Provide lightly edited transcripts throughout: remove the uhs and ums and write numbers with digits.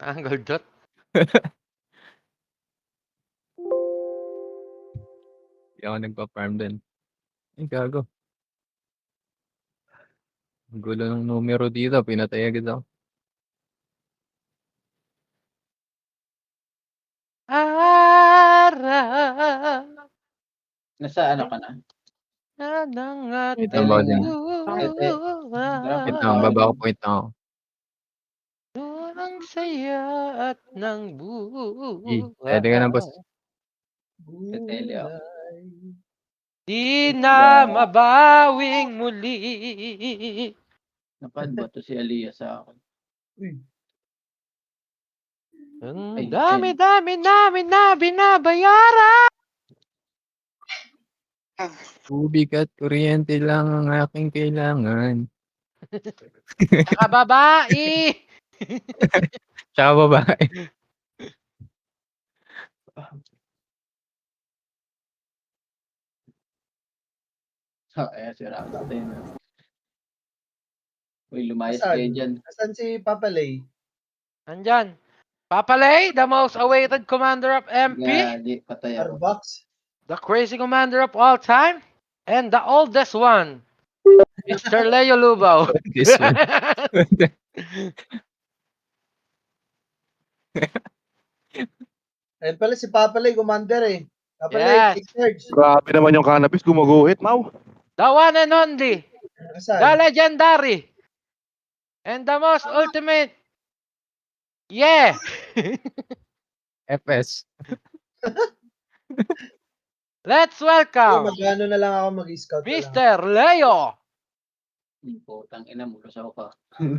Angle dot. Hindi ako nagpa-farm din. Ay, gago. Ang gulo ng numero dito. Pinatay agad ako. Araw Nasa ano ka na? na ng Wait ating lang, baka Galing din. na. Wait lang, baba ko point lang ako. Ang saya at ng Pwede ka na, boss. Tele ako. Di na mabawing muli. Napad ba to si Aliyah sa akin? Ang dami-dami namin na binabayaran. Tubig at kuryente lang ang aking kailangan. Tsaka babae. Tsaka babae. Sira ako natin. Uy, lumayas kayo dyan. Asan si Papa Lay? Andyan. Papalay, the most awaited commander of MP. Gagi, patay ako. Starbucks? The crazy commander of all time. And the oldest one. Mr. Leo Lubao. This one. Ayun pala si Papa Lay, commander eh. Papa Lay, Yes. take charge. Grabe naman yung cannabis, gumuguhit, Mau. The one and only. Asan? The legendary. And the most ultimate. Yeah. FS. Let's welcome Magano na lang ako, mag-scout na lang. Mr. Leo. Putang ina mo, lusaw ka. Ang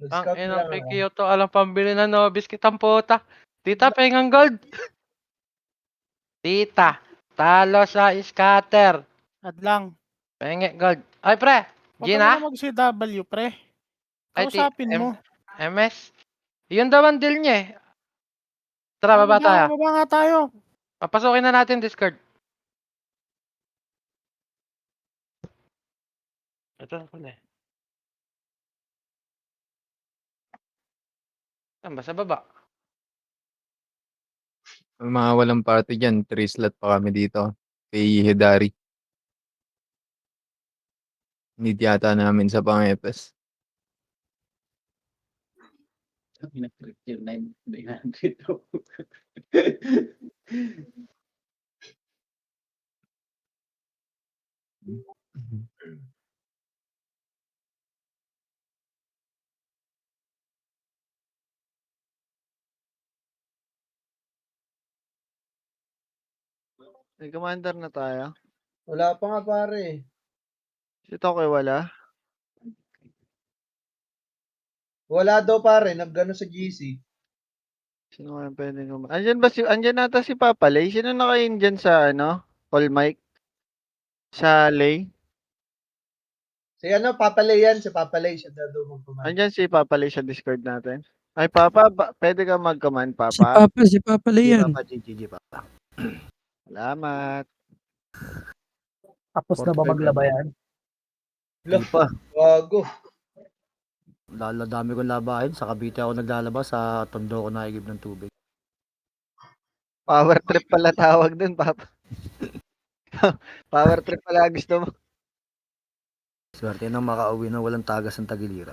Mag-scout na inang lang ako. kikiyo to. Alam pambili na no. Biskit ang puta. Tita, pengang gold. Tita, talo sa scatter. Adlang. Penge gold. Ay, pre. Huwag ka Gina? na mag-CW, pre. Ay, Kausapin mo. MS. Yun daw ang deal niya eh. Tara, baba tayo. Baba nga tayo. Papasukin na natin Discord. Ito na pala eh. Saan ba? Sa baba? Mga walang party dyan. 3 slot pa kami dito. Kay Hidari. Need yata namin sa pang-FS. Sabi na trip yung 900 to. May commander na tayo. Wala pa nga pare. Si Tokoy wala. Wala daw pare, naggano sa GC. Sino kaya pwedeng commander? Andyan nata si Papa Lay. Sino nakain dyan sa ano? Call mic? Sa Lay? Si ano, Papa Lay yan. Si Papa Lay siya daw mag-command. Andyan si Papa Lay sa Discord natin. Ay Papa, pwede ka mag-command Si Papa? Papa Lay yan. Papa, GG Papa. Salamat. Tapos na ba maglaba yan? Hindi pa. Wago. Dami kong labahin. Sa Cavite ako naglalaba. Sa Tondo ko naigib ng tubig. Power trip pala tawag dun, Papa. Power trip pala gusto mo. Swerte nang makauwi na walang tagas ng tagilira.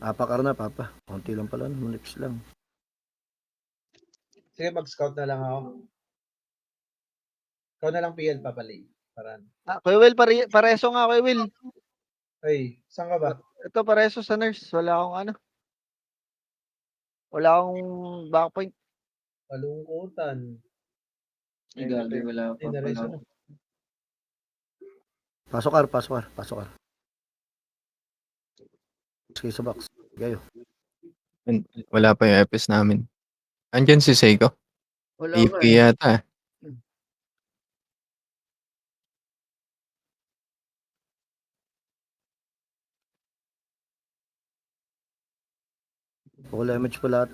Papa na, Papa. Konti lang pala. Munix lang. Sige, mag-scout na lang ako. Ikaw na lang PL, Papa Lay. Paran. Kuya Will, pareso nga, Kuya Will. Ay, saan ka ba? Ito, pareso sa nurse. Wala akong ano. Wala akong backpoint. Palungkutan. Ay, gagi, wala pa pala. Pasok ka. Sige sa box. Gayo. Wala pa yung FS namin. Andyan si Seiko. Wala AFK ka eh. yata. Full image po lahat.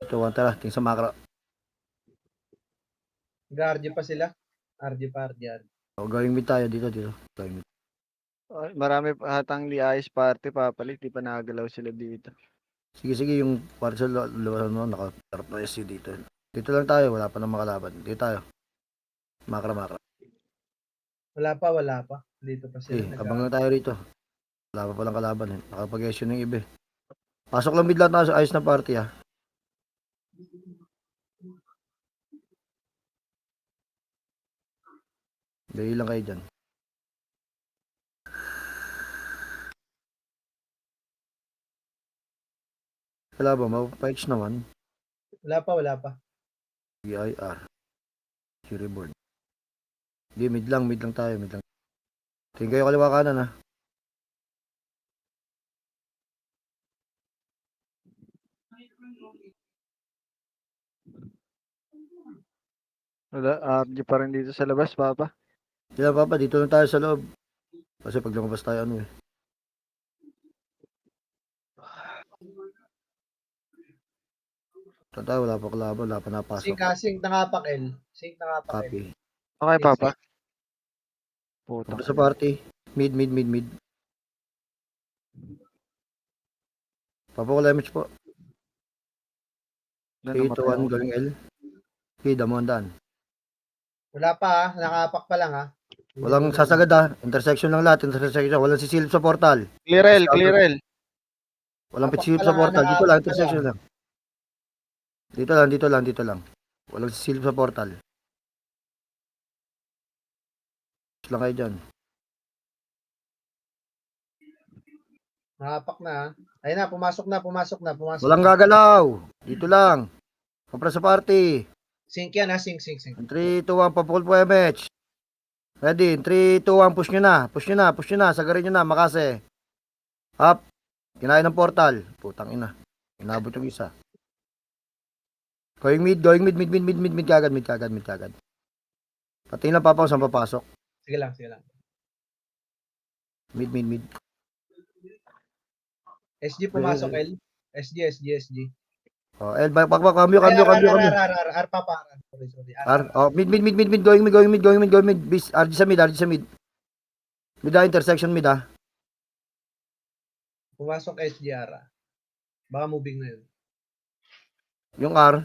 Ito, one tara. Tingin sa macro. Nag-RG pa sila. RG pa, RG. O, going mid tayo dito. Going mid. Ay, marami pa hatang Ice party papalit. Di pa nagalaw sila dito. Sige, yung parcel, nakatarap na SC dito. Dito lang tayo, wala pa nang makalaban. Dito tayo. Makra. Wala pa. Dito pa sila. Okay, abang lang tayo rito. Wala pa palang kalaban eh. Nakapag-issue ng iba eh. Pasok lang mid lang tayo sa ayos na party ah. Dali lang kayo dyan. Wala ba? Mapapikes naman. Wala pa. BIR. Fury board. Hindi, mid lang tayo. Tingin kayo kaliwa kanan ah. Wala, RG pa rin dito sa labas, Papa. Sila papa, dito lang tayo sa loob. Kasi pag lumabas tayo ano eh. Tayo, wala pa kalaban, wala pa napasok. Sync nangapak L. Sync nangapak L. Copy. Okay, Papa. Putang. Tapos sa party. Mid. Papa ko damage po. 3 to 1 going L. Okay, damuhan. Wala pa nakapak pa lang Walang sasagad ah. Intersection lang lahat. Walang sisilip sa portal. Clear L. Walang Apak sisilip pa sa lang, portal. Dito lang, nakaapak pa intersection lang. Dito lang. Walang sisilip sa portal. Lang kayo dyan. Nakapak na Ayun na, pumasok na. Walang gagalaw. Dito lang. Kapra sa party. Sync yan sync. 3, 2, 1, papukul po MH. Ready? 3, 2, 1, push nyo na. Sagarin nyo na, makase. Up. Kinain ng portal. Putang ina. Inabot yung isa. Going mid kagad. Pati lang papa kung saan papasok. Sige lang. Mid. SG pumasok L. SG. Oh, L, cambio. R pa. Sorry. R, oh, mid, going mid. Bis, RG sa mid. Mid ah, intersection mid ah. Pumasok SG R. Baka moving na yun. Yung R.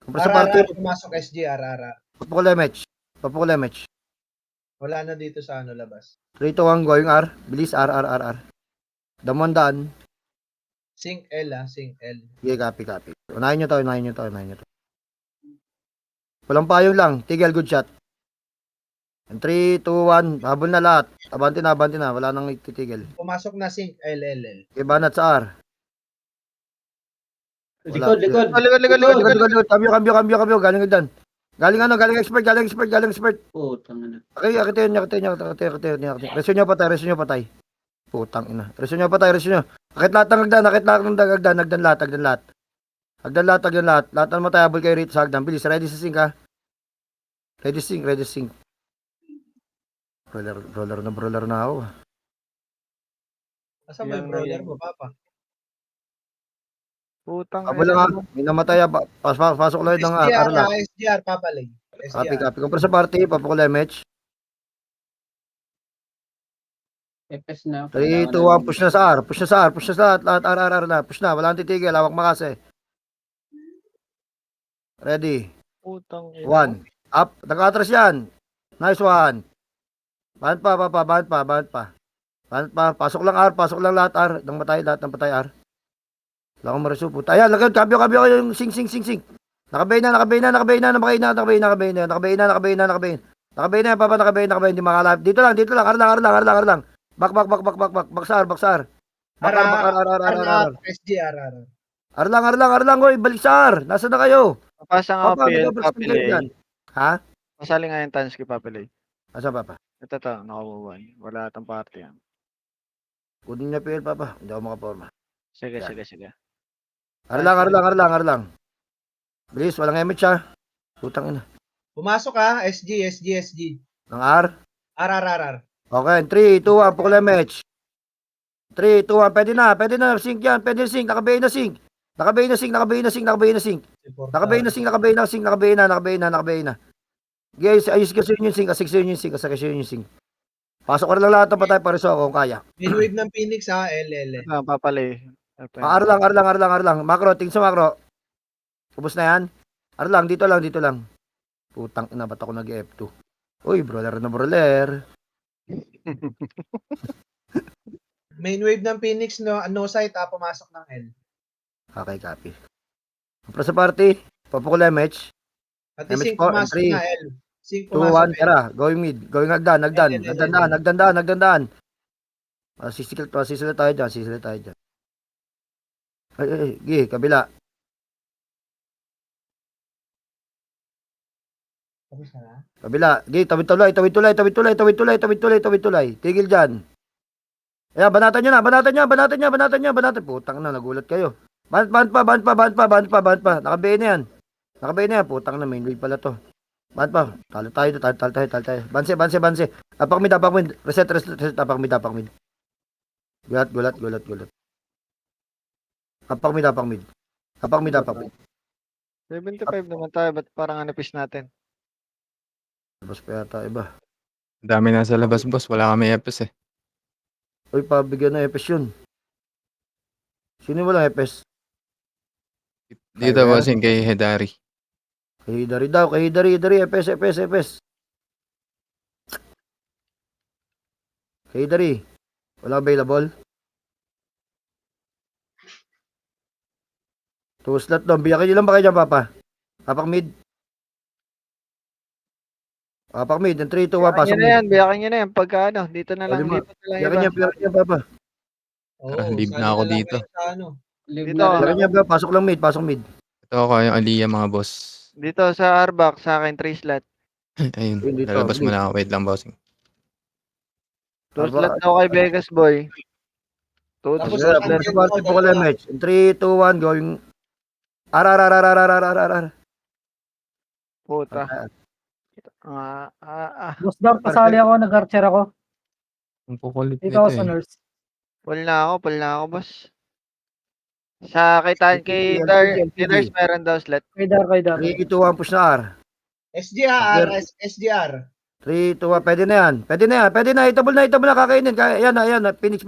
Kapra sa party. Pumasok SG R. Papukul MH. Wala na dito sa labas. 3, 2, 1, going R. Bilis, R. Damondaan. Sync L sync L. Okay, copy. Unahin nyo to. Walang payong lang. Tigil, good shot. 3, 2, 1. Habol na lahat. Abante na. Wala nang titigil. Pumasok na sync L. Okay, banat sa R. Likod. Likod. Cambio. Galing expert. Putang ina. Okay, akitin niya. Reso nyo patay. Putang ina. Reso nyo. Akit lahat ng hagdan. Hagdan lahat. Lahat ng matayabol kayo rito sa hagdan. Bilis, ready sa sync ha. Ready sync. Brawler na ako. Asa mo yung brawler mo, Papa? Putang. Abo lang ha. May namatay ha. Pasok lang ng R. SGR, Papa Lay. Copy. Kumpara sa party, papakul MH. FS na. 3, 2, 1, push na sa R. Push na lahat. R na. Push na. Wala nang titigil. Hawak makase. Ready. Putang. 1. Up. Nag-atras yan. Nice one. Bahan pa. Pasok lang lahat R. Nang patay R. Wala akong maresupo. Ayan, lagyan. Cambio yung sing. Nakabay na. Papa, nakabay. Hindi makalap. Dito lang. Arlang. Bak. Baksar. SGR. Arlang, goy. Baliksar. Nasaan na kayo? Papasa nga Papa, PL, bigla Papilay. yan. Ha? Pasali nga yung Tansky, Papilay. Asa, Papa? Ito, nakabubuan. Wala atang party yan. Kunin niya PL, Papa. Hindi ako makaporma. Sige. Arlang. Bilis, walang image ha. Putang ina. Pumasok SG. Ng R. R. Okay, 3, 2, 1, Pukul match. 3, 2, 1, pwede na, sync yan, pwede na sync, nakabay na sync. Nakabay na sync. Nakabay na. Guys, ayos kasi yung sync, Pasok ko na lang lahat ng patay para sa kung kaya. Main wave ng Phoenix ha, LL. Papalay. Ar lang. Macro, tingin sa macro. Ubus na yan. Ar lang, dito lang. Putang ina, ba't ako nag-F2? Uy, brawler. Main wave ng Phoenix no site ha, pumasok ng L. Okay, copy. Para sa party, papukula match. Pati MH Sync po, pumasok entry. na L. Sync 2, pumasok 1, tara. Going mid. Going nagdan. Nagdandaan. Sisil tayo dyan. Gi, kabila. Tapos na. Kabila. Gi, tawid tulay. Tigil dyan. Ayan, banatan nyo na. Putang na, nagulat kayo. Ban pa. Nakabay na yan. Putang na, main wave pala to. Ban pa. Talo tayo. Banse. Apak mid. Reset. Apak mid. Gulat. Apak mid. 75 naman tayo, ba't parang anapis natin? Tapos pa yata iba. Ang dami nasa labas, boss. Wala kami EPS eh. Uy, pabigyan ng EPS yun. Sino yung walang EPS? Dito, Kaya- bossing, kay Hedari. Kay Hidari, EPS. Kay Hidari, wala available? 2 slot doon, biyakin nyo lang ba kayo dyan, Papa? Apak mid, and 3, 2, 1, pasok mid. Biyakin nyo na yan. Pagka ano, dito na lang, Lima. lipat na lang Biyakin iba. nyo, Papa. Oo, Leave sana na ako lang dito. kayo sa ano. Live Dito, na rin Biyakin ako. nyo, pasok lang mid. Ito ako yung Aliyah, mga boss. Dito sa Arbak, sa akin 3 slot. Ayun, Ayun, dito, lalabas mid. muna ako. Wait lang, bossing. 2 Arbak. slot daw kay Vegas boy. 2 Tapos slot. ang- Sa party po ko match. 3, 2, 1, going. Arar. Puta. Boss Dam, pasali ako, nag-archer ako. Ang kukulit Ikaw nito sa eh. nurse. Pull na ako, boss. Sa kay Nurse meron daw slot. Kay Dar. 3, 2, 1, push na R. SGR. 3, 2, 1, pwede na yan. Itabol na, kakainin. Yan na. Phoenix.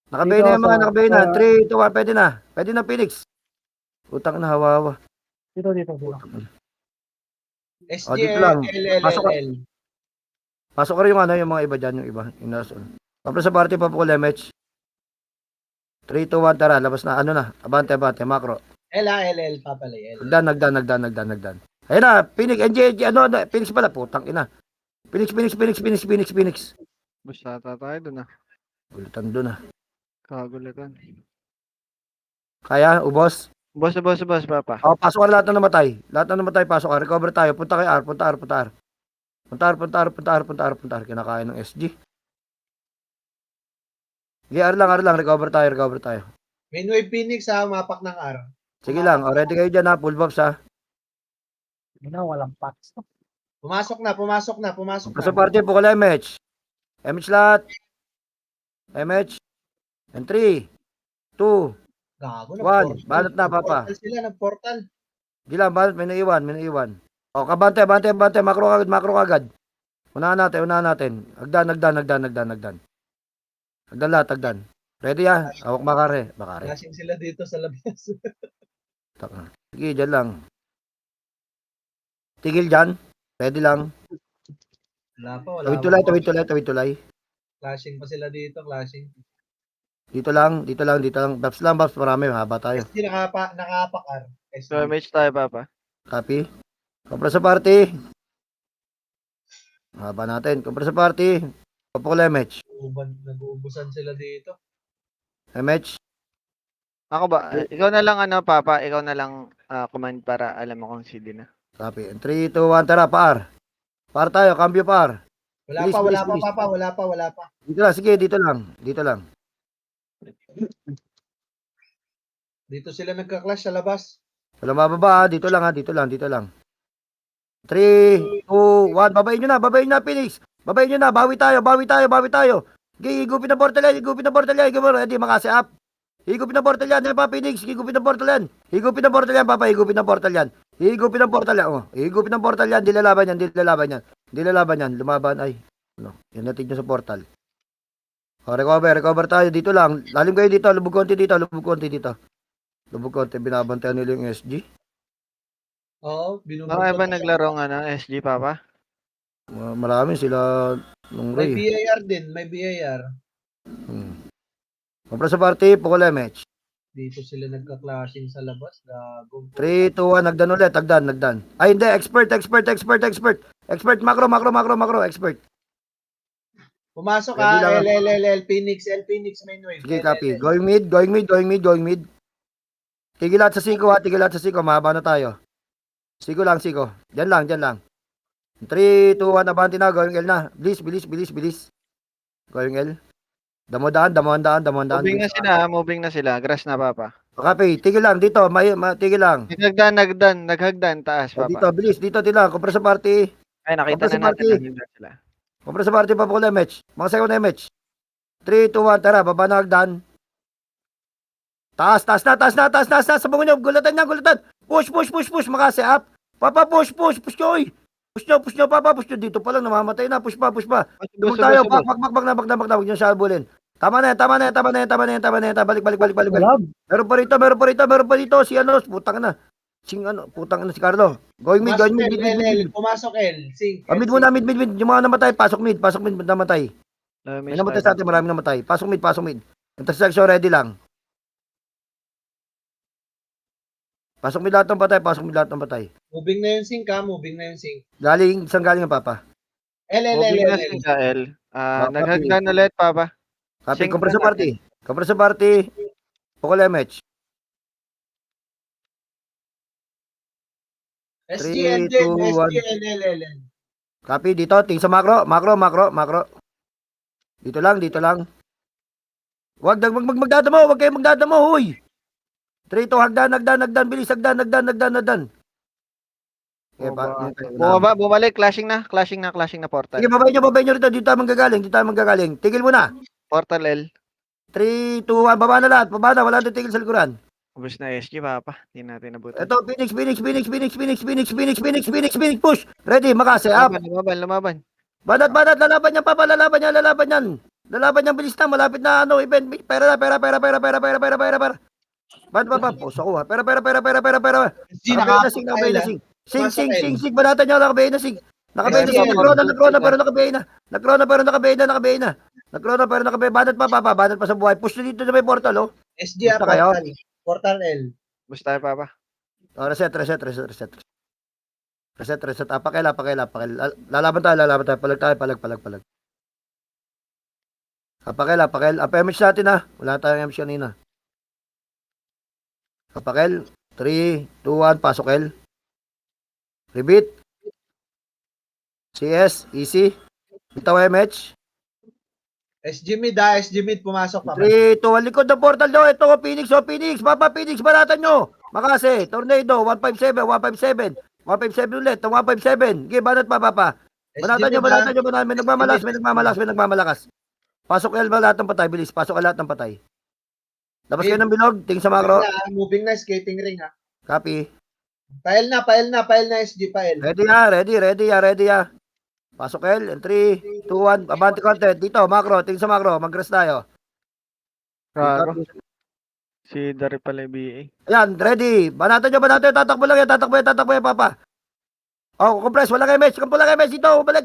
Nakabay na yung mga, nakabay na. 3, 2, 1, pwede na, Phoenix. Utang na, hawawa. Dito. dito lang. Pasok ka. LLL. Pasok ka rin yung mga iba dyan, yung iba. Tapos sa party pa po ko match. 3, 2, 1, tara, labas na, abante, macro. LLL, papalay. Nagdan. Ayun na, Phoenix, Phoenix pala, putang ina. Phoenix. Boss, tata tayo dun ah. Gulatan doon ah. Kagulatan. Kaya, ubos? Boss, papa. Pasok ka lahat na namatay. Pasok ka. Recover tayo. Punta kay R. Punta R. Kinakain ng SG. Sige, R lang. Recover tayo. Main wave Phoenix ha, mapak ng R. Sige lang. Ready kayo dyan ha. Full buffs ha. Walang packs. Pumasok na. Sa party po kala MH. MH lahat. MH. And 3, 2, Gago, One, balot na, Papa. Nag-portal sila, nag-portal. di lang. Balot, may naiwan. O, kabante. Macro kagad. Unahan natin. Agdan. Agdan lahat. Ready ha? Hawak Bakare. Flashing sila dito sa labas. Sige, dyan lang. Tigil dyan. Ready lang. Wala pa. Tawid tulay. Flashing pa sila dito, flashing. Dito lang. Buffs, marami. Mahaba tayo. SG nakapak R. SG. So, match tayo, papa. Copy. Kompra sa party. Mahaba natin. Kompra sa party. Papukula MH. Nag-uubusan sila dito. MH. Ako ba? Ikaw na lang papa. Ikaw na lang command para alam mo kung CD na. Copy. 3, 2, 1. Tara, par. Par tayo. Cambio par. Wala Bilis, pa, bilis. Papa. Wala pa. Dito lang. Sige, dito lang. Dito sila nagka-clash sa labas. Walang mababa ha. Dito lang. 3, 2, 1. Babayin nyo na, Phoenix. Babayin nyo na, bawi tayo. Okay, higupin na portal yan. Ready, makasi up. Higupin na portal yan, pa, Phoenix. Higupin na portal yan, papa. Higupin na portal yan. Oh, higupin ng portal yan. Di lalaban yan. Lumaban, ay. Ano, yan natin nyo sa portal. Oh, recover tayo. Dito lang. Lalim kayo dito. Lubog konti dito. Binabantayan nila yung SG. Oo, Mga iba naglaro nga ng SG, Papa? Marami sila nung May Ray. BIR din, may BIR. Kompra sa party, Pukula match. Dito sila nagka-clashing sa labas. Gago. 3, 2, 1, nagdan ulit. Nagdan. Ay, hindi. Expert. Expert, macro, expert. Pumasok Ready ka, lang. L, Phoenix main wave. Sige, copy. Going mid. Tigil lahat sa 5, ha. Mahaba na tayo. Siko lang. Diyan lang. 3, 2, 1, abanti na. Going L na. Bilis. Going L. Damohan. Moving na sila. Grass na, Papa. Copy. Tigil lang. Dito. Tigil lang. Naghagdan, taas, Papa. Dito, bilis. Dito. Kompra sa party. Ay, nakita Kompra sa na natin. party. Naghagdan sila. Kompra sa party pa Pukula match. Mga second na match. 3, 2, 1. Tara. Baba na hagdan. Taas. Sabungan nyo. Gulatan. Push. Makasi up. Papa, push nyo, oy. Push nyo, Papa. Push nyo. Dito pa lang, namamatay na. Push pa. Tubog tayo. Bak na. Huwag nyo siya habulin. Tama na yan. Balik. Wala. Meron pa rito. Si ano, putang na. Si Carlo. Going mid. L. Pumasok L. Sing. Mid muna. Yung mga namatay, pasok mid, namatay. May namatay sa atin, marami namatay. Pasok mid. Intersection ready lang. Pasok mid lahat ng patay. Moving na yung sing. Galing ang Papa. L. Moving na sila, L. Naghagdan ulit, Papa. Copy, Sync kompra na sa party. Pukula match. SG, 3, 2, 1. L. Copy, dito. Ting sa macro. Dito lang. Huwag kayong magdadamo, huy. 3, 2, hagdan. Bilis, hagdan. Okay, Bumalik, clashing na portal. Sige, babayin nyo rito. Dito tayo manggagaling. Tigil mo na. Portal L. 3, 2, 1. Baba na lahat. Wala nang tigil sa likuran. Ubus na SG, Papa. Hindi natin nabutan. Ito, Phoenix, push. Ready, makasi, up. Lumaban. Banat, lalaban yan, Papa, lalaban yan. Bilis na, malapit na, event. Pera. Banat, Papa, push ako, ha. Pera. SG, Nakabay na, sing. Sing, banatan nyo, nakabay na, sing. Nakabay na, sing. Nakrona, pero nakabay na. Banat pa, Papa, banat pa sa buhay. Push na dito na may portal, oh. SG, Basta kayo. Portal L. Ubus tayo, Papa. Oh, reset. Pakila. Lalaban tayo. Palag. Pakil. MH natin, ha. Wala tayong MH kanina. Pakil. 3, 2, 1. Pasok L. Repeat. CS. Easy. Bitaw MH. SG mid, pumasok pa. 3, 2, 1. Likod ng portal daw. Ito, Phoenix. Papa, Phoenix. Baratan nyo. Makasi. Tornado. 157 ulit. 157. Okay, banat pa, Papa. Banatan nyo. May nagmamalakas. Pasok L ba lahat ng patay? Bilis. Pasok lahat ng patay. Labas kayo ng bilog. Tingin sa macro. Moving na, skating ring, ha. Copy. Pael na, SG, pael. Ready ya. Pasok L. 3, 2, 1. Abante content. Dito, macro. Tingin sa macro. Mag-rest tayo. Raro. Si Dari pala BA. Ayan, ready. Banatan nyo. Tatakbo yan, Papa. Oh, compress. Wala kayo match. Dito. Balik.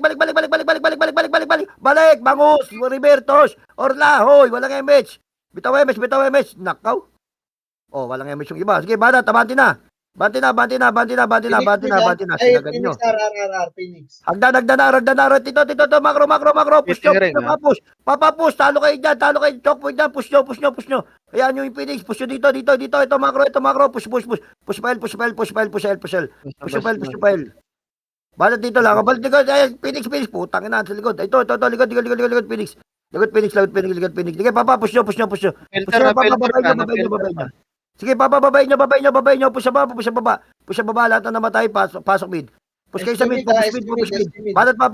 Bangus. Ribertos. Orla. Hoy. Wala kayo match. Bitaw match. Nakaw. Oh, wala kayo match yung iba. Sige, banat. Abanti na. Banti na. Sinagan nyo. Phoenix. Hagdan na. Tito. Macro. Push nyo. Papa, push. Talo kayo dyan. Choke point dyan. Push nyo. Ayan yung Phoenix. Push nyo dito. Ito, macro. Push. Push pa L. Balat dito lang. Balat dito. Phoenix. Putang ina sa likod. Ito. Likod. Phoenix. Likod Phoenix. Sige, Papa, push nyo. Push nyo. Babay nyo. Sige, Papa, babay nyo. Push sa baba. Lahat na namatay. Pasok mid. Push kayo sa mid, push mid, push mid. estimate. Banat pa.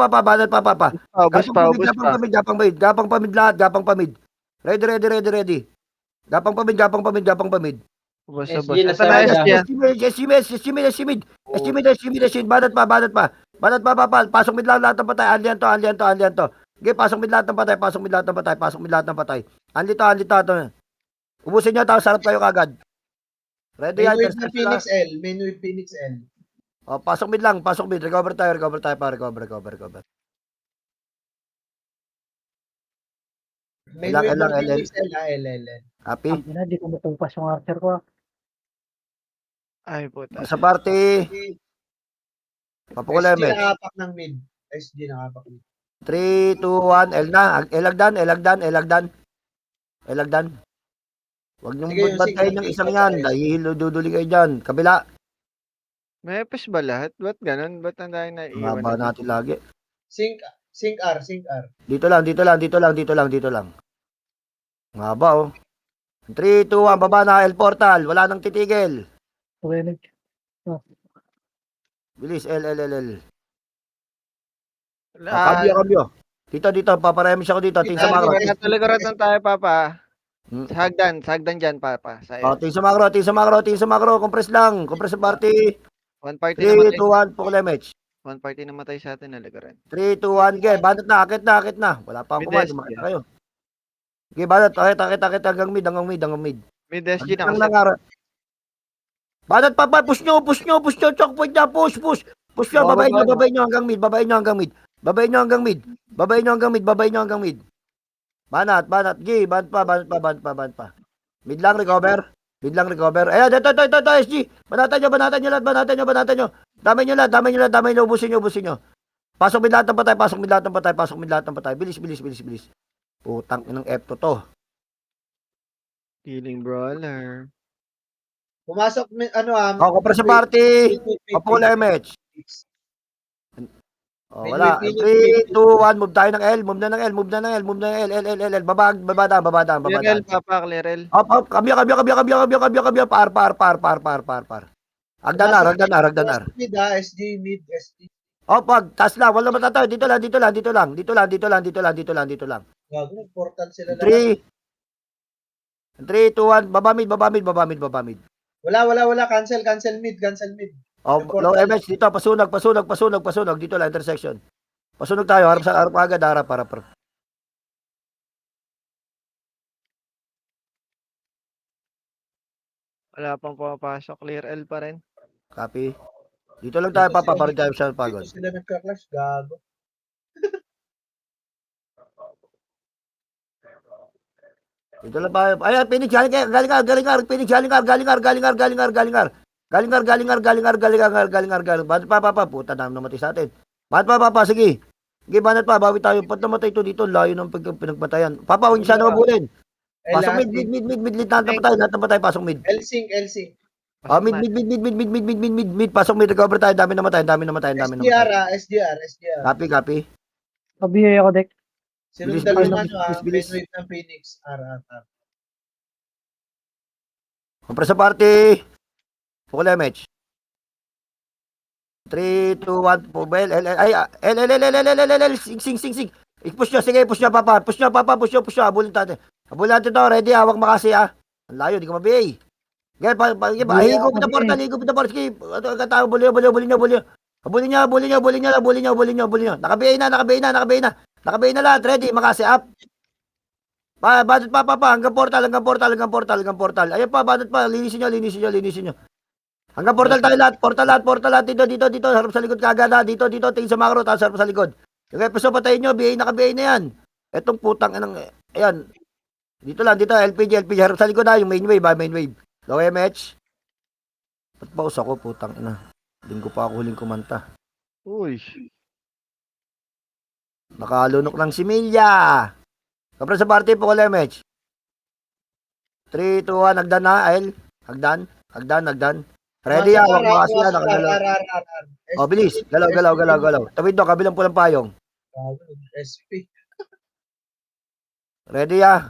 Ubus pa, ubus pa. Gapang pa mid lahat, gapang pa mid. Ready. Gapang pa mid. Ubus, SG ubus. na Ito na sa- SG. Estimate. Banat pa. Pasok mid lang lahat ng patay. Anlian to. Okay, pasok mid lahat ng patay. Anli to. Ubusin nyo, tapos sarap kayo kagad. Ready Main yan. wave ng Phoenix L. Main wave Phoenix L. O, pasok mid. Recover tayo pa. Recover. Main Ilang, wave ng L. Phoenix L. L. Happy? Ang ina, di tumutupas yung archer ko. Ay, puta. Sa party. Papukula SG mid. nakapak ng mid. SG nakapak mid. 3, 2, 1, L na. Elagdan. Huwag niyong Sige, yung bantayin signal ng isang dito, yan. pare. Dahil duduli kayo dyan. Kabila. May epis ba lahat? Ba't ganun? Ba't ang dahil na iwan? Maba natin lagi. Sync R. Dito lang. Maba oh. 3, 2, 1, baba na. L portal. Wala nang titigil. Tuwinig. Bilis. L. Ah, Kambyo. Dito. Paparemis ako dito. Ting sa makro. Natuligurat lang tayo, Papa. Hmm. Sagdan dyan, Papa. Oh, ting sa makro. Compress lang. Compress sa party. One party 3, namatay. 2, 1, pukula match. One party namatay sa atin, naliguran. 3, 2, 1, ge. Banat na. Akit na. Wala pa akong Mid kumain. SG. Kumain na kayo. Ge, banat. Akit hanggang mid. Mid SG na Ang kasi. nangarap. Banat pa. Push nyo. Choke point na. Push. Push nyo. Babayin nyo hanggang mid. Babayin nyo hanggang mid. Banat. Ge, banat pa. Mid lang recover. Ayan, ito, SG. Banatan nyo lahat. Damay nyo. Ubusin nyo. Pasok mid lahat ng patay. Bilis. Putang inang F to. Killing brawler. Pumasok, Kapra sa party. Papula match. Oh, wala. 3, 2, 1. Move tayo ng L. Move na ng L. Babadaan. Clear L, Papa, clear L. Up. Kabya. Par. Agdanar. Mid SG mid. Pag tas lang, wala matatayo. Dito lang. Gago, portal sila lahat. 3, 2, 1. Baba mid. Wala. Cancel mid. Low MH dito, pasunog. Dito lang, intersection. Pasunog tayo, harap agad, harap. Wala pang pumapasok. Clear L pa rin. Copy. Dito lang tayo, papaparin tayo sa pagod. Dito sila nagka-clash. Gago. Dito lang tayo. Ayan, Phoenix, galingar. Phoenix, galingar. Banat pa. Puta, dami namatay sa atin. Banat pa. Sige. Sige, banat pa. Bawi tayo. Ba't namatay ito dito? Layo ng pinagpatayan. Papa, huwag niyo sana mabulin. Pasok mid. Lahat ng patay. Pasok mid. L-sync. Mid. Pasok mid. Recover tayo. Dami namatay. SDR. Copy. Pabiyay ako, Dek. Sinundan Bilis, yung bilis. main wave ng Phoenix. R. Kumpra sa party. Pukula match. 3, 2, 1. Pubel. L. Sing. I-push nyo. Sige, push nyo, papa. Push nyo. Habulin natin to. Ready, hawak makasi, ha. Ang layo, di ka mabiyay. Higop na portal. Sige, katao, bulin nyo. Habulin nyo. Nakabiyay na lahat. Ready, makasi, up. Badot pa. Hanggang portal. Ayan pa, badot pa. Linisin nyo. Hanggang portal tayo lahat. Portal lahat. Dito. Harap sa likod kagad, ha. Dito. Tingin sa macro. Tapos harap sa likod. Okay, peso patayin nyo. Nakabiyay na yan. Etong putang inang, ayan. Dito. LPG. Harap sa likod, ha. Yung main wave. Low MH. Ba't ba usa ko, putang ina? Linggo pa ako huling kumanta. Uy. Nakalunok ng similya. Kapra sa party po ko MH. 3, 2, 1. Hagdan na, L. Hagdan. Ready, ha. Huwag makasi na. Nakagalaw. O, bilis. Galaw. Tawid doon, kabilang pulang payong. Gago, SP. Ready, ha.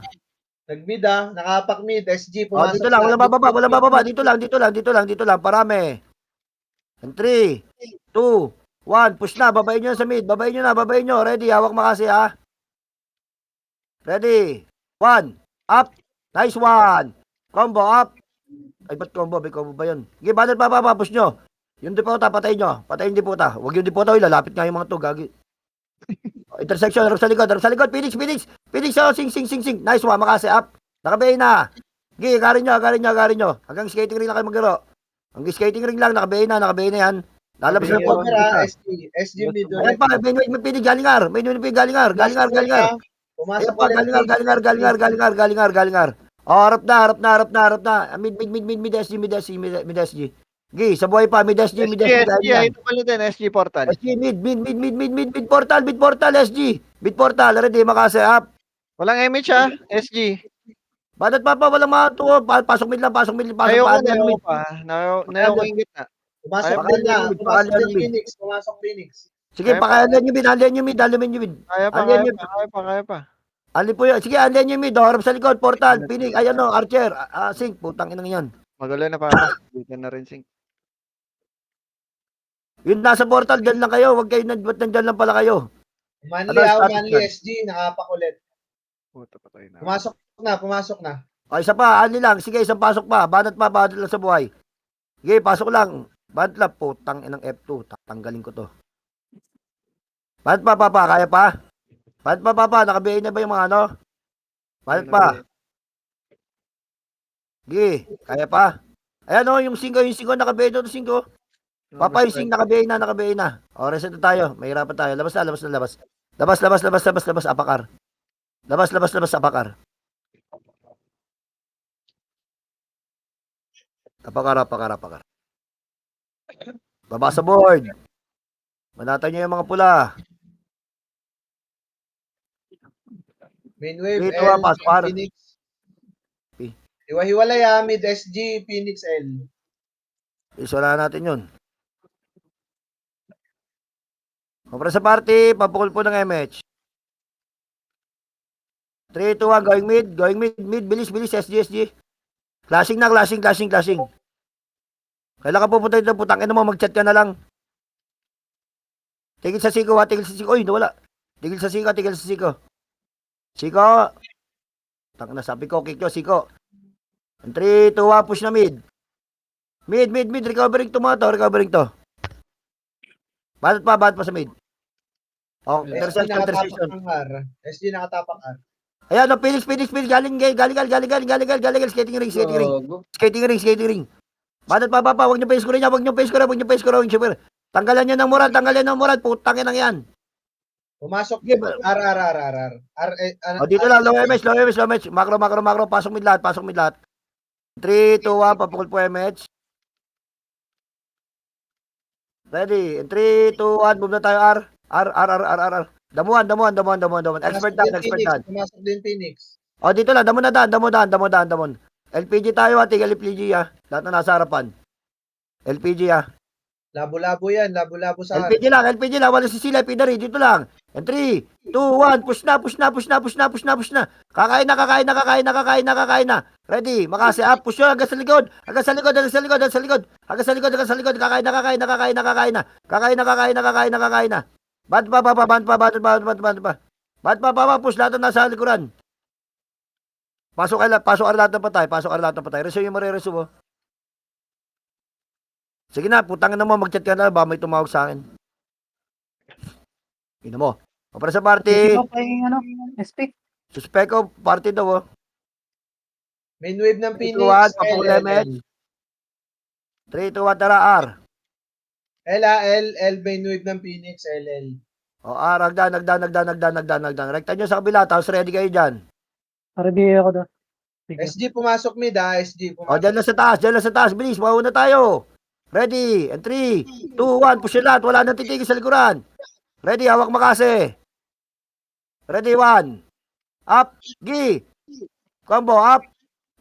Nag-mid nakapak mid, SG, O, pumasok. dito lang. Walang bababa. Dito lang. Parami. 3, 2, 1, push na, babayin nyo sa mid, babayin nyo, ready, hawak makasi ha. Ready, 1, up, nice one, combo up, ay ba't combo, may combo ba yun? Sige, banat pa, push nyo. Yung dipota, patayin dipota, huwag yung dipota, lalapit nga yung mga to, gagi. Intersection, harap sa likod, Phoenix, oh, sing, nice one, makasi up, nakabay na. Sige, garin nyo, hanggang skating ring lang kayo maglaro. Hanggang skating ring lang, nakabay na yan. Lalabas na po. SG mid. Ayan pa, may pinig galingar. Galingar. Pumasok Ayan pa, galingar. Oh, harap na. Mid SG. Gi, sa buhay pa, mid SG. ito pala din, SG Portal. SG, mid portal, SG. Mid portal, ready, makasi up. Walang MH ha, SG. Badat pa, walang mga tuwa. Pasok mid lang. Ayaw ko yung gitna. Pumasok Ay, din na. baka Pumasok yan, din Phoenix. Pumasok Phoenix. Sige, pakayalan nyo mid. Kaya pa. Ali po yun. Sige, andiyan yung mid. Harap sa likod, portal, pinig. Ayan o, archer. Sink, putang inang yan. Magulo na para. Dito na rin sing. Yun, nasa portal, dyan lang kayo. Huwag kayo, ba't nandyan lang pala kayo? Manly SG. Nakapakulit. Puta patay na. Pumasok na. O, isa pa, ali lang. Sige, isang pasok pa. Banat lang sa buhay. Sige, pasok lang. Banat lang, putang inang F2. Tatanggalin ko to. Banat pa, kaya pa? Banat pa, nakabihin na ba yung mga ano? Banat pa. Sige, kaya pa? Ayan o, yung 5, nakabihin na ito 5. Papa, yung 5, nakabihin na. O, reset na tayo. Mahirapan tayo. Labas. Apakar. Labas, apakar. Apakar. Baba sa board. Manatay nyo yung mga pula. Main wave Dito, L. pasok. Phoenix. Okay. Hiwa-hiwalay mid SG. Phoenix L. Isula natin yun. Para sa party, papukul po ng MH. 3, 2, 1, going mid, bilis, SG. Clashing. Kailan ka pupunta dito, putang ina mo, mag-chat ka na lang. Tigil sa Siko. Uy, nawala. Tigil sa Siko. Siko. Tang na, sabi ko, kick nyo, Siko. 3, 2, 1, push na mid. Mid, recovering to. Banat pa sa mid. Oh, SG nakatapak ang R. SG nakatapak R. Ayan, no, Phoenix, galing, skating ring. Banat pa, huwag nyo pa iskurin niya, huwag nyo pa iskurin. Tanggalan niya ng moral, putang ina yan. Pumasok. Sige, R. dito lang, low MH. Macro, pasok mid lahat. 3, 2, 1, papukul po MH. Ready, 3, 2, 1, move na tayo R. Damuhan. Expert dan. Pumasok din Phoenix. O, dito lang, damon. LPG tayo, tinggal LPG Lahat na nasa harapan. LPG Labo-labo yan. Labo-labo sa R. LPG lang. Wala si Sila, Pidari. Dito lang. And 3, 2, 1. Push na. Kakain na. Ready. Makasi up. Push nyo hanggang sa likod. Hanggang sa likod. Kakain na. Bad pa. Push lahat na nasa likuran. Pasok lahat ng patay. Resume mo re-resume mo. Sige na, putangin na mo, mag-chat ka na, ba may tumawag sa akin. Ina mo. O para sa party, Sino pa yung SP? suspect ko, party daw. Main wave ng Phoenix. 3, 2, 1, papukul MH. 3, 2, 1, tara, R. L. Main wave ng Phoenix. LL. O, R, nagdan. Rekta nyo sa kabila, tapos ready kayo dyan. Ready ako doon. Sige. SG pumasok mid ha. SG O, pumasok. dyan lang sa taas, bilis, mauna tayo. Ready, and 3, 2, 1, push lahat, wala nang titigil sa likuran. Ready, hawak makasi. Ready, 1. Up, gi. Combo, up.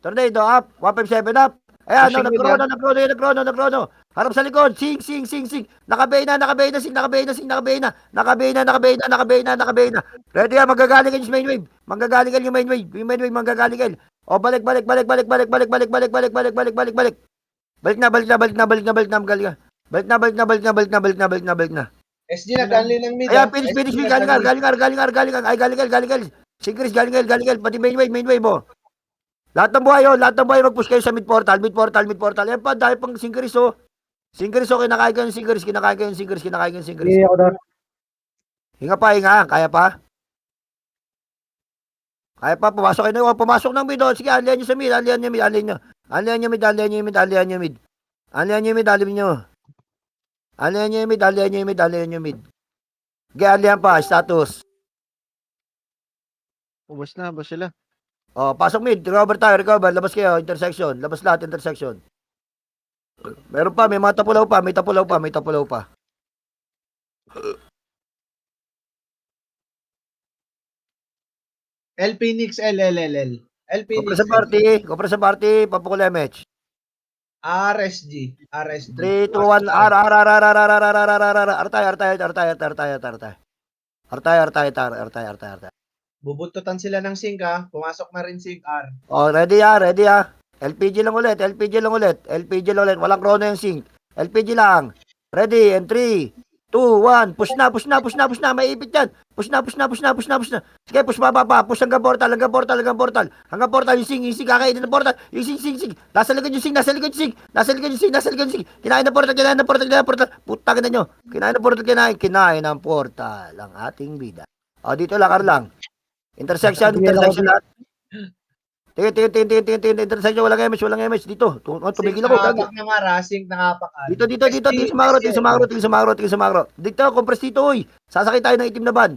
Tornado, up. 157, up. Ayan, no, nagkrono. Harap sa likod, sing. Nakabay na. Ready, magagaling kayo sa main wave. Manggagaling kayo. O, balik. Balik na. SG nag-unli ng mid. Ayan, ah. finish, SG finish. Galing nag-unli. Galing. Singris, galing. Pati main wave mo. Lahat ng buhay, mag-push kayo sa mid portal. Ayan pa, dahil pang Singris, oh. Singris, oh, kinakain ko yung Singris. Hindi ako doon. Hinga, kaya pa? Pumasok kayo, pumasok ng mid, oh. Sige, alihan nyo sa mid, alihan nyo mid. Sige, alihan pa, status. Ubos na, ubos sila. Oh, pasok mid, recover, labas kayo, intersection, labas lahat, intersection. Meron pa, may mga tapulaw pa. L Phoenix, LLLL. L Phoenix. Kopra sa party, papukul MH. RSG. 3, 2, 1, Artay. Bubuntutan sila ng sync ah. Pumasok na rin sync R. Oh, ready ah. LPG lang ulit. Walang chrono yung sync. LPG lang. Ready, and 3, 2, 1. Push na. May ipit yan. Push na. Sige, push pa. Push hanggang portal. Hanggang portal, yung sync, kakainin ng portal. Yung sync. Nasa likod yung sync. Kinain ng portal. Putang na nyo. Kinain ng portal. Ang ating bida. O, dito lang. Intersection lahat. Tingin, intersection, walang MH dito. Tumigil ako. Sync nangapak R. Dito, tingin sumagro. Dito, compress dito, uy. Sasakay tayo ng itim na van.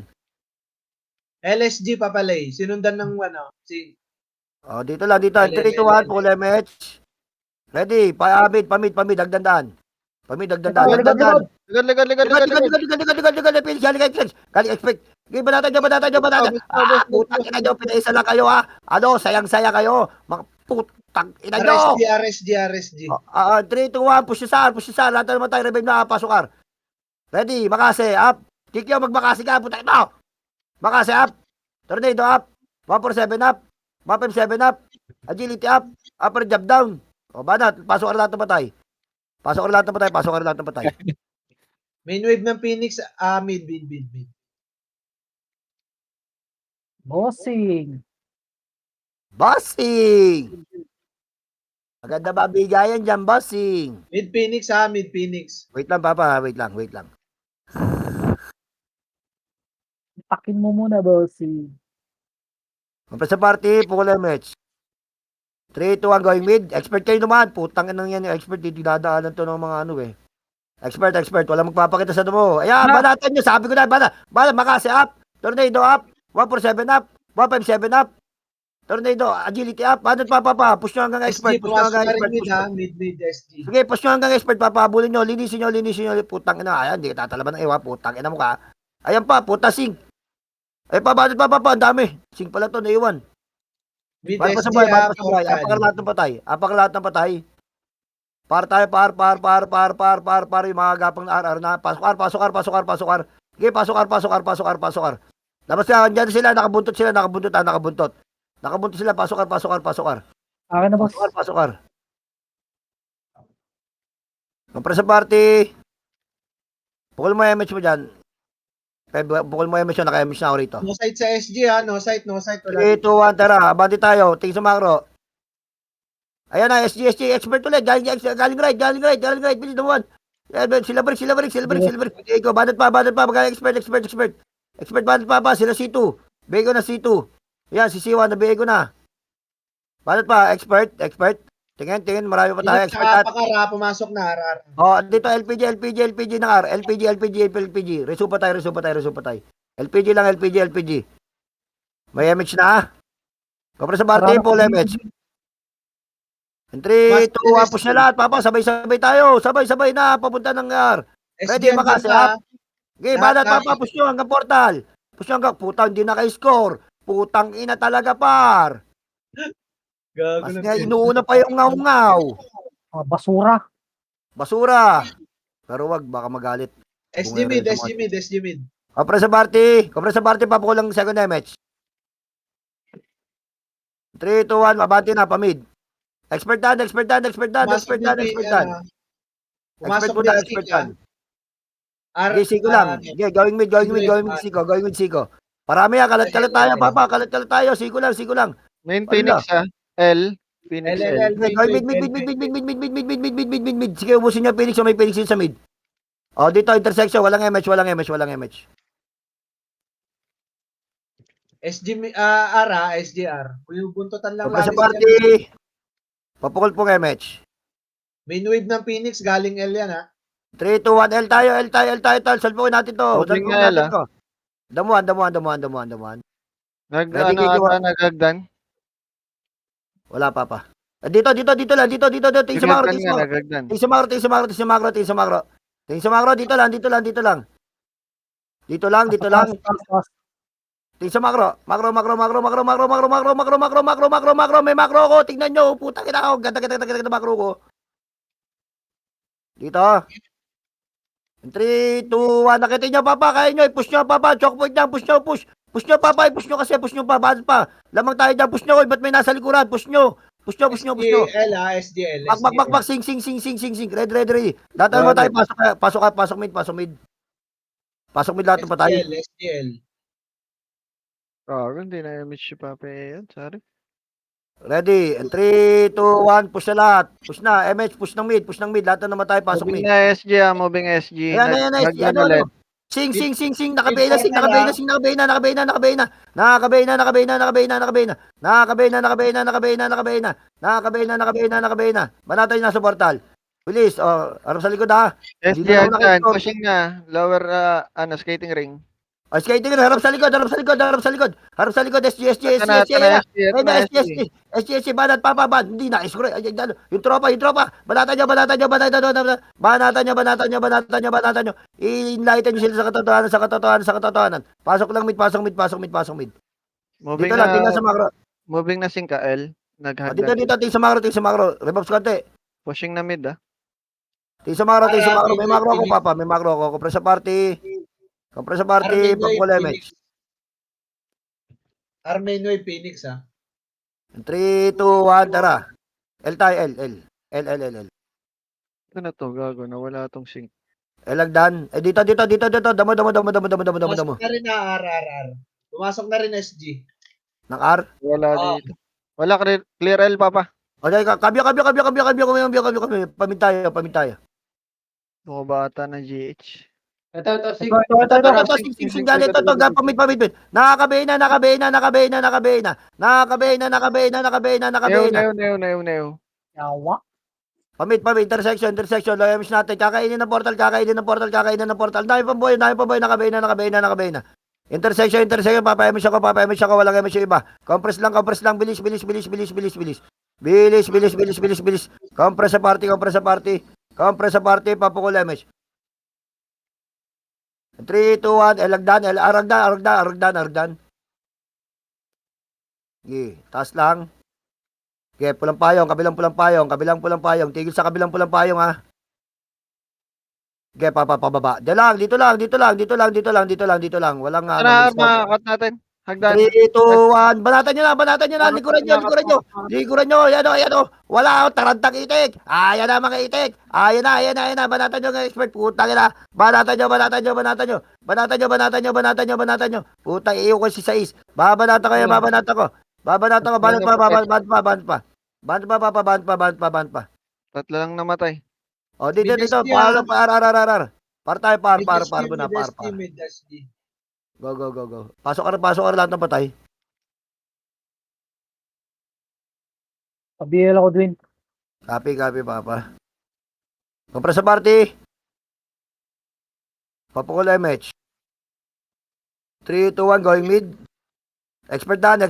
LSG papalay. Sinundan ng sync. Oh, dito lang. 3, 2, 1, full MH. Ready, pamid, dagdandan. Legal. Galing expect. Sige, banatan. Putang ina nyo, pinaisa lang kayo ha. Sayang-saya kayo. Mga putang ina nyo. RSG. 3, 2, 1, push sa lahat naman tayo, revive na, pasok R. Ready, Makase, up. Kikyo, magmakasi ka, putang ina. Makase, up. Tornado, up. 147, up. 157, up. Agility, up. Upper jab down. O, banat, pasok R lahat ng patay. Main wave ng Phoenix, mid. Bossing. Maganda ba bigayan dyan, bossing? Mid Phoenix. Wait lang, Papa, wait lang. Takin mo muna, bossing. Compress sa party, pukul MH. 3, 2, 1, going mid. Expert kayo naman. Putang ina yan yung expert. Dito dadaanan to ng mga Expert. Walang magpapakita sa mo. Ayan, banatan nyo. Sabi ko na, bana, Makase up. Tornado up. 147 up. 157 up. Tornado, agility up. Banat pa. Push nyo hanggang expert. SG, pumasok na rin mid SG. Sige, push nyo hanggang expert. Papabulin nyo. Linisin nyo. Putang ina. Ayan, hindi ka tatalaban ng ewa. Putang ina mo ka. Ayan pa, puta sing. Ay pa, banat pa. Ang dami. Sing pala to, naiwan. Mid Para pa SG, sa buhay, apakar lahat ng patay. Par, yung mga gapang na RR na. Pasok R. Sige, pasok R. Labas na, dyan sila, nakabuntot. Nakabuntot sila, pasok R. Akin na, boss. Pasok R. Kompres sa party. Pukul mo yung MH mo dyan. Pukul mo yung MH mo, naka-MH na ako rito. No site sa SG ha. No site. 3, 2, 1, tara. Abante tayo. Tingin sa macro. Ayan na, SG, expert ulit. Galing right. Bilis naman. Sila break. Ikaw, banat pa. Magaling expert. Expert banat pa. Sila C2. Bego na C2. Ayan, si C1 na bego na. Banat pa, expert. Tingin. Marami pa tayo. Expert at. Napakara, pumasok na RR. Oh, dito LPG na R. LPG. Resupa tayo. LPG lang. May MH na. Kapag sa party, full MH. 3, 2, 1, push na lahat. Papa, sabay tayo. Sabay na. Papunta ng R. Ready, Makase, up. Okay, banat Papa, push nyo hanggang portal. Puta, hindi na kayo-score. Putang ina talaga, par. Gago Mas na. nga, inuuna pa yung ngaw-ngaw. Basura. Pero wag, baka magalit. SG mid. Kompres sa party, papukul lang second MH. 3, 2, 1, mabati na, pamid. Expert done. Pumasok Expert din done. Sige, Siko lang. Sige, going mid, Siko, going mid, Siko. Parami yan, kalat-kalat tayo, papa, kalat-kalat tayo, Siko lang. Main Wala. Phoenix L. Phoenix L. LLL. Sige, going mid. Sige, ubusin niyo Phoenix, may Phoenix yun sa mid. O, dito, intersection, walang MH. SGR. Kung yung buntutan lang Pagka sa lagi party, papukol pong MH. Main wave ng Phoenix, galing L yan, ha? 3, 2, 1, L tayo. Salpukin natin to. Moving Salpukin na L, natin to. Damuhan. Ready, Nagagdan. Wala pa. Dito lang. Dito. Tingin sa makro. Nagagdan. Tingin sa makro. Dito lang. Tingin sa makro. Makro. May makro ko. Tingnan nyo. Putang ina ako. Ganda makro ko. Dito. 3, 2, 1. Nakita nyo, papa. Kaya nyo. I-push nyo, papa. Choke point lang. Push nyo. Push nyo, papa. I-push nyo kasi. Push nyo pa. Bahan pa. Lamang tayo dyan. Push nyo. Ba't may nasa likuran? Push nyo. SGL, ha? SGL. Bak. Sing. Ready. Lahat mo tayo. Pasok mid. Pasok mid lahat ng patay. SGL. Hindi na image si Papa yan. Sorry. Ready. 3, 2, 1. Push na lahat. Push na. MH. Push ng mid. Lahat na naman tayo. Pasok Moving mid. na SG moving SG. Ayan. Sing. Nakabay na. Banatay na sa portal. Bilis. Harap sa likod ha. SG Hindi na ako agdan. nakita. Pushing na. Lower skating ring. Skating na. Harap sa likod. SG. SG. Banat pa. Hindi na. Iskure. Yung tropa. Banatan nyo. I-enlighten nyo sila sa katotohanan. Pasok lang mid. Moving Dito lang. Tingnan na. sa makro. Moving na singka L. Dito. Naghagdan. Tingnan sa makro. Rebuffs konti. Pushing na mid Tingnan sa makro. May makro ako, papa. Compress sa party. Pagpula MH. Main wave Phoenix, ha? 3, 2, 1. Tara. L tayo. L. Ito na to. Gago. Nawala tong sync. Lagdan. Dito. Damo. Pumasok na rin na R. Pumasok na rin SG. Ng R. Wala dito. Wala clear L, Papa. Okay, kabyo. Pamid tayo. Mga bata na GH. Ito. Sing. Galit to. Pamid. Nakakabay na. Neo. Yawa. Pamid. Intersection. Low damage natin. Kakainin ng portal. Dahil pang boy. Nakabay na. Intersection. Papayamish ako. Walang emish yung iba. Compress lang. Bilis. Compress sa party. Papukul emish. 3, 2, 1. Aragdan. Okay. Taas lang. Okay. Pulang payong. Kabilang pulang payong. Tigil sa kabilang pulang payong, ha. Okay. Pababa. Dito lang. Walang Makakot natin. Hagdan. 3, 2, 1. Banatan nyo na. Likuran nyo. Ayan o. Wala o. Tarantang itik. Ayan na mga itik. Ayan na. Banatan nyo ng expert. Putang ina. Banatan nyo. Putang iyo ko si Sais. Babanatan ko. Banat pa. Tatlo lang namatay. O, dito. SG, Par. Par. Mid SG. Go. Pasok ka lahat ng patay. Pabiyel ako, Dwin. Copy, papa. Compress sa party. Papukul MH. 3, 2, 1, going mid. Expert done.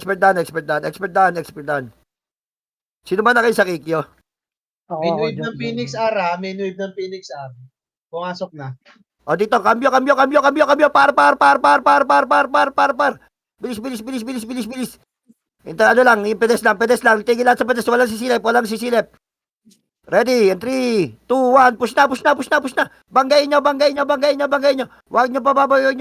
Sino ba na kayo sa Kikyo? Ako, Main ako, wave dyan. ng Phoenix R, ha? Main wave ng Phoenix R. Pumasok na. O dito, cambio. Par. Bilis. Ano lang, yung pedes lang. Tigil lahat sa pedes, walang sisilip. Ready, 3, 2, 1, push na. Banggain nyo. Huwag nyo pababawin.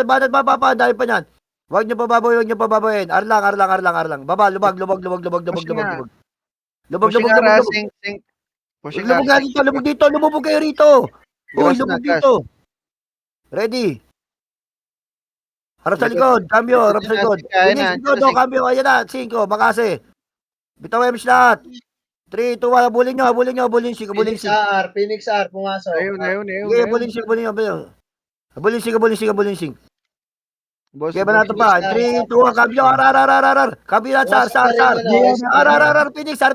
Banat pa, dahil pa yan. Huwag niyo pababayin. Arlang. Baba, lubag. Pushing nga. Lubog. Pushing nga, Ra. Sing. Pushing nga. Lubog nga dito, lumubog kayo rito. Uy, Gas na, lubog gas. dito. Ready. Harap sa likod, cambio, harap sa likod. Kaya Phoenix, na, likod, oh, cambio, ayan na, 5, makase. Bitaw MS lahat. 3, 2, 1, habulin nyo, sing. Phoenix R, pumasok. Ayun. Sige, habulin sing. Boss, Kaya ba natin pa? 3, 2, 1, cambio, arar. Cambio na, sar.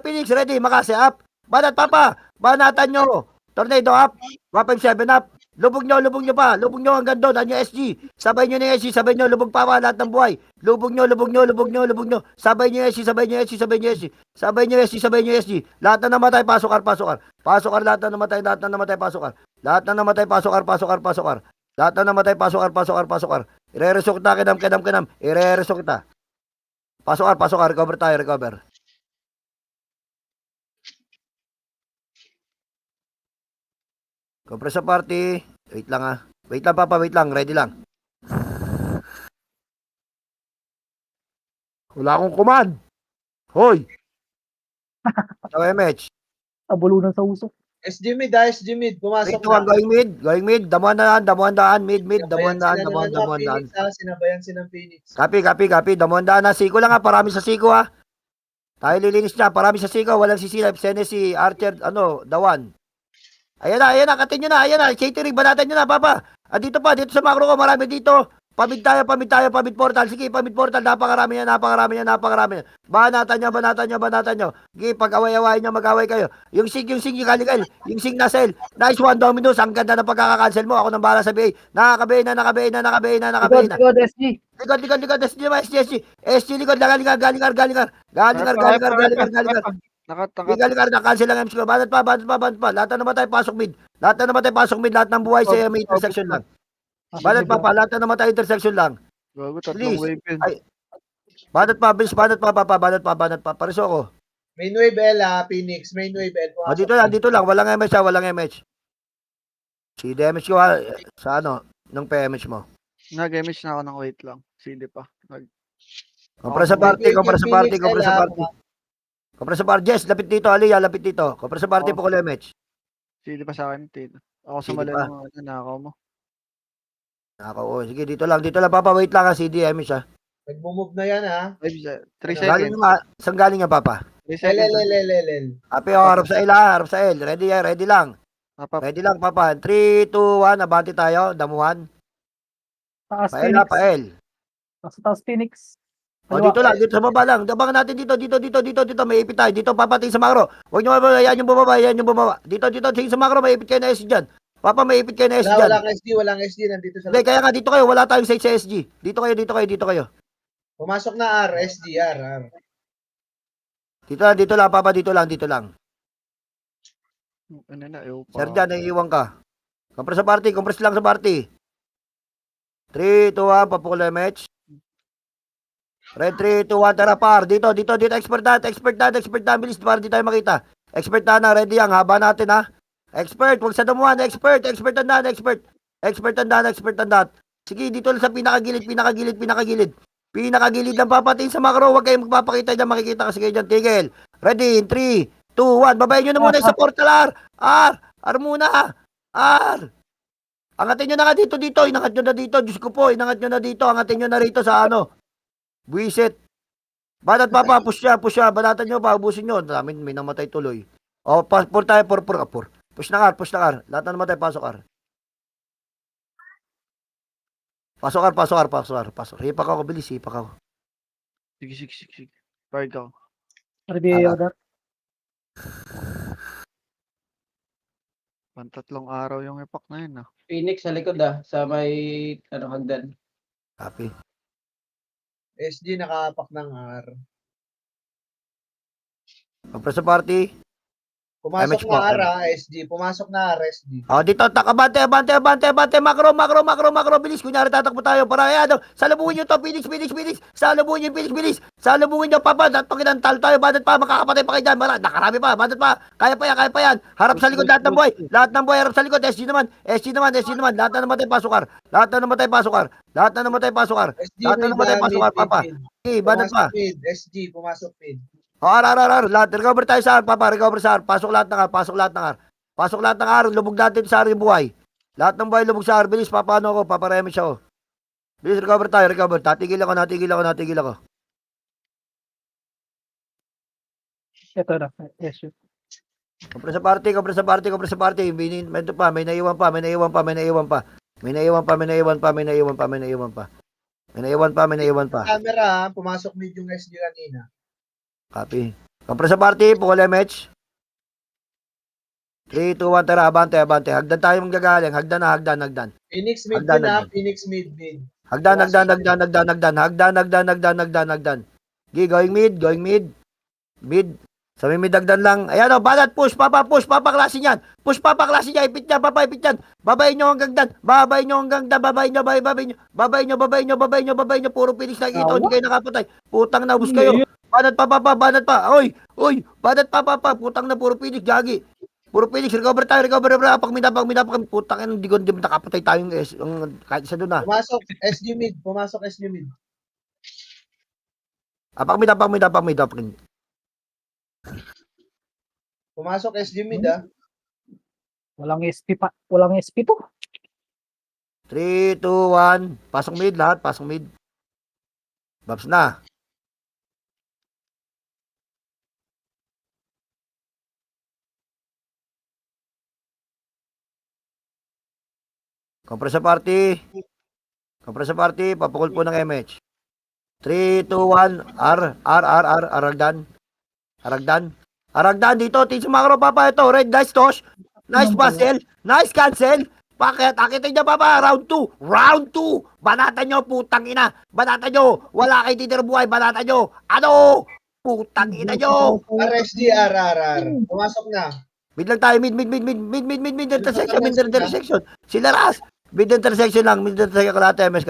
Phoenix, ready, makase, up. Banat, papa, banatan nyo. Tornado, up. 157, up. Lubog nyo hanggang doon, anyo SG. Sabay nyo na SG, lubog pa lahat ng buhay. Lubog nyo. Sabay nyo SG. Lahat na namatay, pasokar. Lahat na namatay, pasokar. Lahat na namatay, pasokar. Ire-resok kita, kedam. Ire-resok kita. Pasokar, recover. Compress sa party. Wait lang, papa. Ready lang. Wala akong command. Hoy! Ito MH. Abulunan sa usok. SG mid, pumasok Ito ang going mid. Damuhan daan. Mid. Damuhan daan. Sinabayan si ng Phoenix. Copy. Damuhan daan na. Siko lang ha. Parami sa Siko ha. Tayo lilinis niya. Parami sa Siko. Walang sisilap. Senesi, Archer, Dawan. Ayan na, katin nyo na, catering, banatan nyo na, papa. Dito sa macro ko, marami dito. Pamid tayo, pamid portal. Sige, pamid portal, napakarami yan. Banatan nyo. Sige, pag-away-away nyo, mag-away kayo. Yung sing, galing. Yung sing na cell. Nice one, Dominus. Ang ganda ng pagkaka-cancel mo. Ako nang bahala sa BA. Nakaka-BA na. Likod, SG. Likod, SG, likod, galingar. Galingar na, cancel lang MC ko. Banat pa. Lahat na namatay, pasok mid. Lahat ng buhay sa may intersection lang. Banat pa, lahat na namatay, intersection lang. Gago, Please. tatlong wave yun. Ay. Banat pa, pariso ko. Main wave L Phoenix. Main wave L. Dito lang. Walang MH. Si damage ko ha, sa ng PMH mo. Nag-image na ako ng wait lang. CD pa. Compress sa party. Jess, lapit dito. Aliyah, lapit dito. Compress sa party po ko MH. CD pa sa akin, Tid. Ako CD sumali pa. ng nakaw mo. Sige, dito lang, papa. Wait lang ha, CD, MH ha. Nagmo-move na yan 3 Galing seconds. nga, saan galing nga, papa? 3 seconds. L. Ape, harap sa L. Ready lang. Papa, Ready lang, papa. 3, 2, 1, abante tayo. Damuhan. Taas, Pael Phoenix. na, Pael. Taas, Phoenix. Dito lang, dito sa baba lang. Dabangan natin dito. May ipit tayo. Dito, papating sa macro. Huwag nyo mababa, yan yung bumaba. Dito, tingin sa macro, may ipit kayo na SG dyan. Papa, may ipit kayo na SG dyan. Walang SG, nandito sa Hindi, kaya nga, dito kayo. Wala tayong site sa SG. Dito kayo. Pumasok na SG. Dito lang, papa, dito lang. ano na, ew pa. Sir, dyan, naiiwan ka. Compress lang sa party. 3, 2, 1, papukul MH. Red 3, 2, 1, tara par. Dito, expert na, bilis, para di tayo makita. Expert na, ready ang haba natin ha. Expert, huwag sa damuhan, expert tandaan. Sige, dito lang sa pinakagilid. Pinakagilid lang papatiin sa macro, huwag kayong magpapakita dyan, makikita kasi kayo dyan, tigil. Ready, 3, 2, 1, babayin nyo na muna sa portal R muna, Angatin nyo na nga dito, inangat nyo na dito, Diyos ko po, angatin nyo na rito sa buwisit. Banat papa, push siya, banatan nyo pa, ubusin nyo, may namatay tuloy. Pur tayo, pur. Push na kar, lahat na namatay, pasok kar. Pasok. Hipak ako, bilis, Sige. Park ako. RBA order. Pantatlong araw yung epoch na yun Phoenix sa likod sa may hagdan. Copy. SG nakaapak ng R. Compress sa party. Pumasok MH na po, Ara, SG. Pumasok na Ara, SG. Dito, abante, makro, bilis. Kunyari, tatakbo tayo. Para, ayan, salubungin nyo to, Phoenix. Salubungin nyo, Phoenix. Salubungin nyo, Papa. Pakinan, talo tayo, badat pa, makakapatay pa kayo dyan. Nakarami pa, badat pa. Kaya pa yan. Harap sa likod, lahat ng buhay. Lahat ng buhay, harap sa likod. SG naman. Lahat na namatay, pasukar. Lahat na namatay, pasukar. SG, Lahat na namatay, pasukar, Papa. Okay, badat pa. Pumasok mid, SG. Pumasok mid. Lahat. Recover tayo sa AR, Papa. Recover sa AR. Pasok lahat ng AR. Lubog natin sa AR yung buhay. Lahat ng buhay lubog sa AR. Bilis, papaano ako. Paparemit siya ako. Bilis, recover tayo. Natigil ako. Ito na. Yes, yun. Kompre sa party. May naiwan pa. Camera, ha? Pumasok mid yung SG kanina. Copy. Kompre sa party. Pukul MH. 3, 2, 1, tara. Abante. Hagdan tayo manggagaling. Hagdan. Phoenix mid Hagdan, din, ha? hagdan. Phoenix mid. Hagdan. Going mid. Sa may dagdan lang. Ayan o, balat, push, Papa, klasin yan. Ipit yan. Babayin nyo hanggang dan. Babayin nyo. Puro Phoenix na ito, hindi kayo nakapatay. Putang na, ubus kayo. Banat pa. Oy, banat pa. Putang na, puro Phoenix, gagi. Puro Phoenix, recover tayo. Pag minapa. Putang na, hindi ko nakapatay tayong kahit isa doon na. Pumasok SG mid. Pag minapa. Pumasok SG mid, ha? Walang SP pa. Walang SP to. 3, 2, 1. Pasok mid lahat. Babs na. Compress sa party. Papukul po ng MH. 3, 2, 1. Aragdan dito. Teach Macro, Papa. Ito. Red dice toss. Nice puzzle. Nice cancel. Bakit? Akitin niya, Papa. Round 2. Banatan nyo, putang ina. Wala kayo titira buhay. Banatan nyo. Ano? Putang ina nyo. RSG, RRR. Pumasok na. Mid lang tayo. Mid intersection. Sila ras. Mid intersection lang. Kalate MS.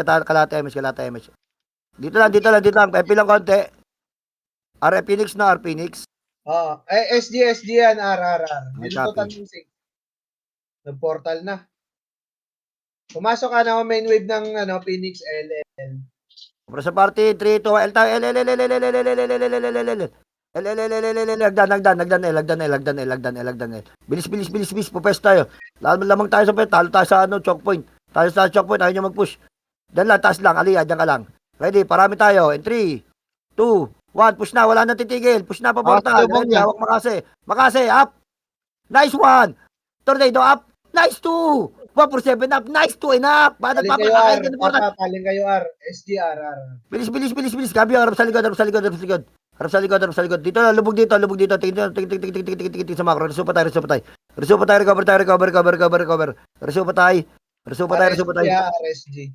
Dito lang. FP lang konti. R Phoenix. SG yan, RRR. May Dito copy. tanong sig. Nag-portal na. Pumasok ka na main wave ng Phoenix LL. Para sa party, 3, 2, L tayo, L. Bilis. Pupes tayo. Lamang tayo sa pwede. Talo tayo sa choke point. Ayaw nyo mag-push. Dan lang, taas lang. Aliyah, dyan ka lang. Ready, parami tayo. In 3, 2, 1. Push na, wala nang titigil. Push na, paporta. Ready, hawak Makase, up. Nice 1. Tornado, up. Nice 2. 147 up. Nice 2 and up. Badat pa, Paling kayo R. SG, RRR. Bilis. Gabi, harap sa likod. Dito, lubog dito. Tingin sa macro. Resupa tayo. Recover. Resupa tayo. RSG.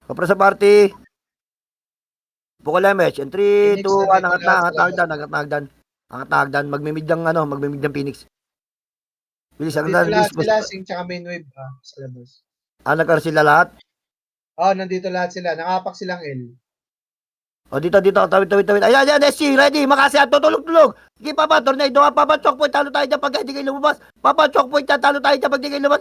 Kapra sa party. Pukul MH. In 3, 2, 1. Angat na hagdan. Magmimid ng Phoenix. Bilis, Dito hagdan. lahat Bilis. sila, sing tsaka main wave, sa labas. Nagkar sila lahat. Nandito lahat sila. Nakapak silang L. Dito. Tawid. Ayan, SC. Ready. Makasi. Tutulog. Sige, Papa. Tornado. Papa, choke point. Talo tayo dyan pag hindi kayo lumabas. Papa, choke point. Talo tayo dyan pag hindi kayo lumabas.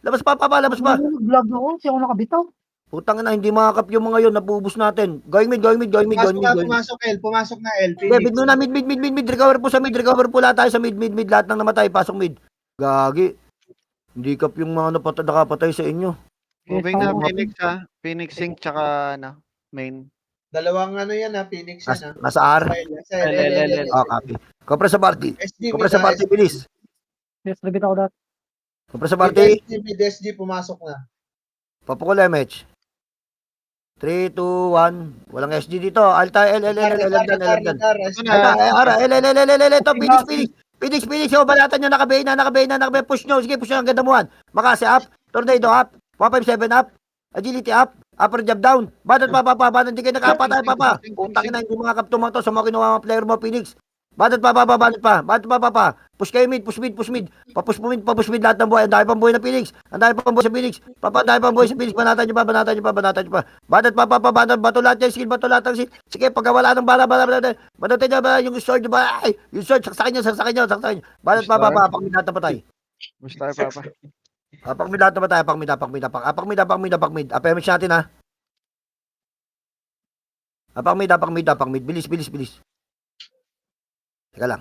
Labas pa, Papa. Labas pa. Vlog ako. Hindi ako nakabitaw. Putang na, hindi makakap yung mga yun. Napubus natin. Going mid. Pumasok na L. Mid Phoenix. muna, mid. Recover po sa mid. Recover po lahat tayo sa mid. Lahat ng namatay. Pasok mid. Gagi. Hindi kap yung mga nakapatay sa inyo. Moving na Phoenix ha. Phoenix Sync tsaka main. Dalawang yan, Phoenix yan, ha? Nasa R. Sa L. Copy. Kompres sa party. SG, Kompres sa party, bilis. Yes, nabit ako dati. Kompres sa party. SG, pumasok na. Papukul MH. 3, 2, 1. Walang SG dito. Alta, L. Ito, Phoenix. Balatan nyo, nakabay na. Push nyo. Sige, push nyo. Ang ganda mo. Makasi up. Tornado up. 157 up. Agility up. Upper jab down. Badat pa. Badat hindi kayo nakapatay, Papa. Putangin na, hindi mga kaptuman to sa mga kinuha mga player mo, Phoenix. Banat pa. Banat pa. Push kayo mid, push mid. Papush mid lahat ng buhay. Ang dami pang buhay na Phoenix. Ang dami pang buhay sa Phoenix. Ang dami pang buhay sa Phoenix. Banatan nyo pa. Banat pa. Bato lahat yung skill, bato lahat ng skill. Sige, pagkawala ng bala. Banatan nyo ba yung sword nyo ba? Ay, yung sword, saksakin nyo. Banat pa. Apak mid lahat na patay. Push tayo, Papa. Apak mid lahat na patay. Apak mid. Apemix natin ha. Apak mid. Bilis. Teka lang.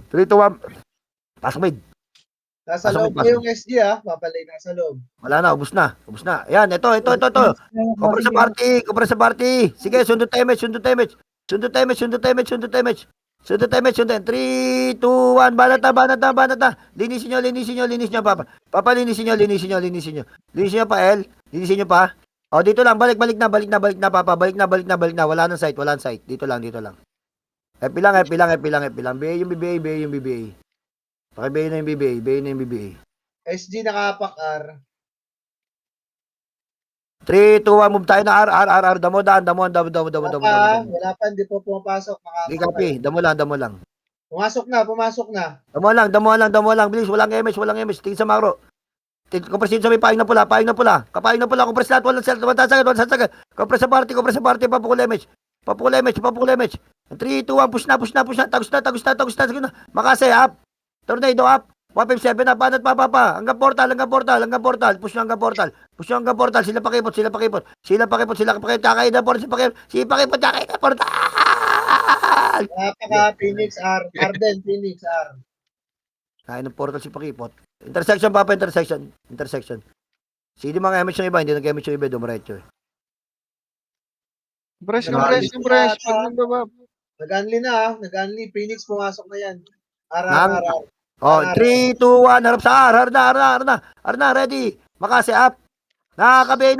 3, 2, 1. Pasok mid. Nasa Pasok, loob pasok. na yung SG ha. Papalay nasa loob. Wala na, ubos na. Ayan, ito. Kopra sa party. Sige, sundot tayo match. Sundot tayo. 3, 2, 1. Banat na. Linisin nyo, Papa. Papa, linisin nyo. Linisin nyo pa, El. Linisin nyo pa. O, dito lang. Balik na, Papa. Balik na. Wala nang sight. Dito lang. FP lang. BA yung BBA. Paki-BA na yung BBA. SG nakapak R. 3, 2, 1. Move tayo na R. Damo. Wala pa, hindi po pumapasok. Di copy. Damo lang. Pumasok na. Damo lang. Bilis, walang MS. Tingin sa macro. Kompresin sa may paing na pula. Kapaying na pula. Kompres lahat. Walang sasagad. Kompres sa party. Papukul MS. 3, 2, 1. Push na. Tagos na. Makase, up. Tornado, up. 157 na. Banat pa. Hanggang portal. Push nyo hanggang portal. Sila pakipot. Kakain na portal. Kakain na portal. Napaka Phoenix R. Arden, Phoenix R. Kain ng portal si pakipot. Intersection, Papa. Intersection. Sino mga MS yung iba? Hindi nag-MS yung iba. Dumiretso. Press. Nag-unli Pag na. nagbaba. Nag-unli na ha. Nag-unli. Phoenix pumasok na yan. R. Oh, 3, 2, 1. Harap sa R. Arna, ready. Makase, up. Nakakabay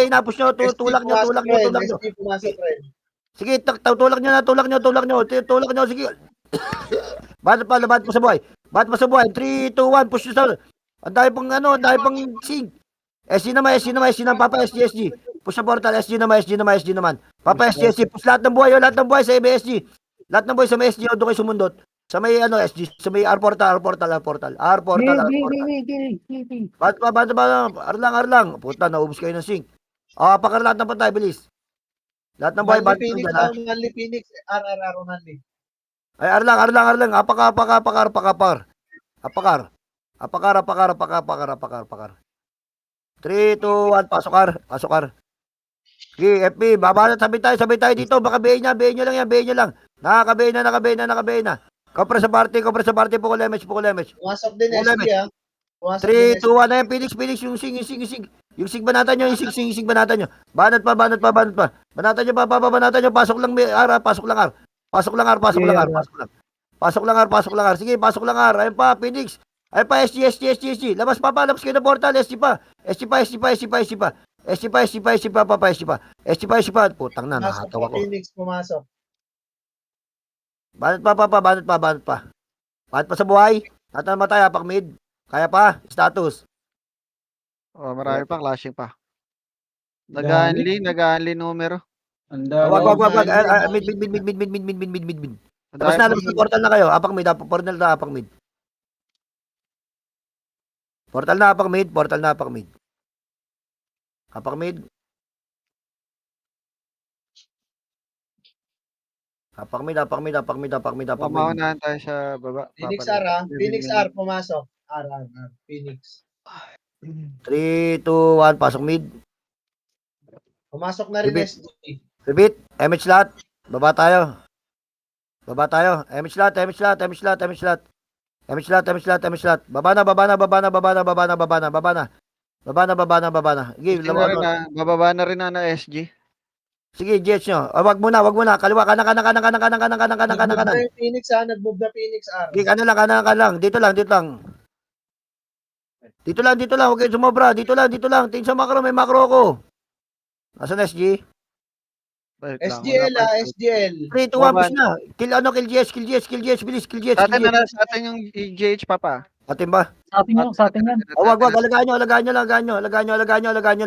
na. Push nyo. Tulak nyo. SG pumasok rin. Sige, tulak nyo. Sige. Ba't pa sa buhay. 3, 2, 1. Push nyo. Ang dami pang sing. SG naman. Papa, SG. Push na portal. SG naman. Papa, SG. Push lahat ng buhay sa MSG. Lahat ng buhay sa MSG. Doon kayo sumundot. Sa may SG. Sa may R portal. Ba't pa? Arlang. Puta, naubos kayo ng sing. Pakar lahat ng patay. Bilis. Lahat ng buhay. Manli Phoenix. Manli Phoenix. R. Manli. Ay, Arlang. Apakar. 3, 2, 1. Pasok R. Sige, FP. Babanat. Sabay tayo dito. Baka BA nyo lang. Nakakabay na. Kompres sa party. Pukul damage. Pumasok din SG ha. 3, 2, 1. Ayan, Phoenix. Yung sing. Yung sing banatan nyo. Banat pa. Banatan nyo. Pasok lang R. Sige, pasok lang R. Ayun pa, Phoenix. Ayun pa, SG. Labas kayo ng portal. SG pa. Putang na, Pumasok nakatawa pa, ko. Phoenix pumasok. Banat pa. Banat pa sa buhay. Natan matay, apak mid. Kaya pa, status. Oh, marami pa. Clashing pa. Nag-unli numero. Wag. Mid. Tapos na, labas na portal na kayo. Apak mid. Portal na, apak mid. Pamaunahan tayo sa baba. Phoenix Papa, R ha. Phoenix R pumasok. R. Phoenix. 3, 2, 1. Pasok mid. Pumasok na rin Repeat. SG. Repeat. MH lahat. Baba tayo. MH lahat. Baba na. Sige, bababa na rin na SG. sige, jets nyo. Wag muna. Kaliwa, kanan. Nag-move na yung Phoenix ha. Nag-move na Phoenix R. Sige, kanan lang. Dito lang. Huwag kayo sumobra. Dito lang. Tingin sa macro, may macro ako. Nasaan SG? SGL ha. SGL. 3, 2, 1, push na. Kill GS. Bilis, kill GS. Sa atin yung GH, Papa. Atin ba? Sa atin yan. Wag. Alagaan nyo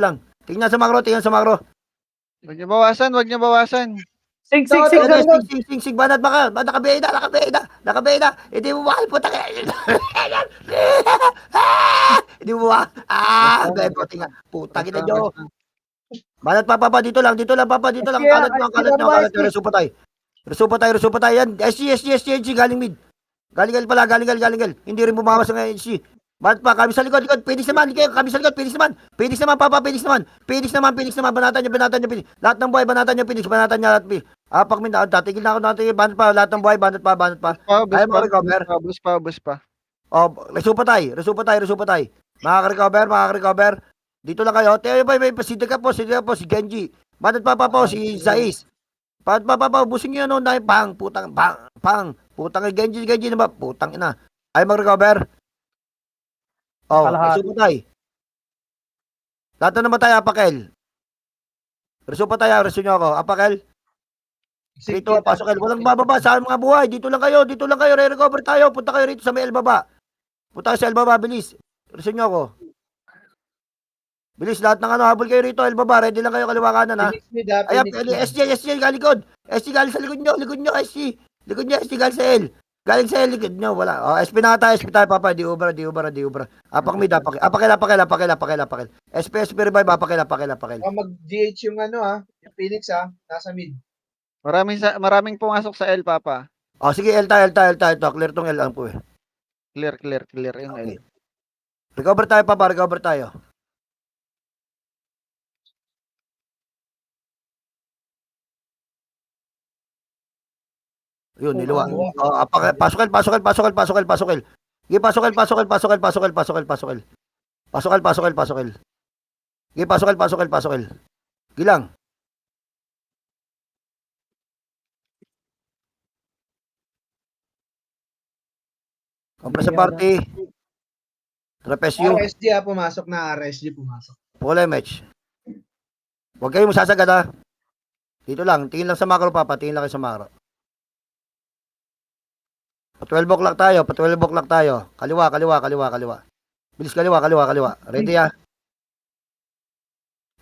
lang. Tingnan sa macro, tingnan sa macro. Wag niyo bawasan, wag niyo bawasan. Sig, Ito, sig, sig, ito, sig. ito. Sing, banat baka. Nakabay na. Hindi mo mahal, puta ka. Hindi mo mahal. Bebo, tingnan. Puta kita nyo. Banat pa, papa. Dito lang, papa. Dito lang. Kaya, Kalat nyo. Reso pa tayo. Yan. SG, galing mid. Galing pala. Hindi rin bumawas ng SG. Banat pa, kami sa likod. Phoenix naman, kami sa likod. Phoenix naman, papa. Phoenix naman. Banatan nyo. Lahat ng buhay, banatan nyo, Phoenix. Banatan nyo lahat, Apak min, tatigil na ako. Banat pa, lahat ng buhay, banat pa. Ayaw mo recover. Bus pa. Oh, reso pa tayo. Makaka-recover. Dito lang kayo. Tayo ba, may pasidya ka po, si Genji. Banat pa, si Zais. Banat pa, busing nyo, no, dahil putang Genji na ba? Putang ina. Ayaw mag-recover. Oh, Kalahati. reso pa tayo. Lahat na naman tayo, Apakel. Reso nyo ako. Apakel. Dito, pasok kayo. Walang bababa sa mga buhay. Dito lang kayo. Re-recover tayo. Punta kayo rito sa may baba. Bilis. Reso nyo ako. Bilis, lahat ng habol kayo rito. Baba, ready lang kayo kaliwa kanan, ha? Phoenix mid, ha? Ayan, Phoenix mid. SJ, galikod. SJ, galing sa likod nyo, SJ. SJ, galing sa L. Likod nyo, wala. Oh, SP tayo, papa. Di ubra. Apak mid, apakel. SP, revive, apakel. Oh, mag-GH yung yung Phoenix, ha? Nasa mid. Maraming pumasok sa L, papa. Oh, sige, L tayo. Clear tong L lang po, Clear yung L. Recover tayo, papa. Yun, niluwa. Oh, pasokal. Sige, pasokal. Sige, pasokal. Gilang. Kompres sa party. Trapezio. RSG, ha? Pumasok na. RSG, pumasok. Pula match. Huwag kayong masasagad, ha. Dito lang. Tingin lang sa macro, papa. Tingin lang kayo sa macro. Pa 12 o'clock tayo. Kaliwa. Bilis kaliwa. Ready, ha?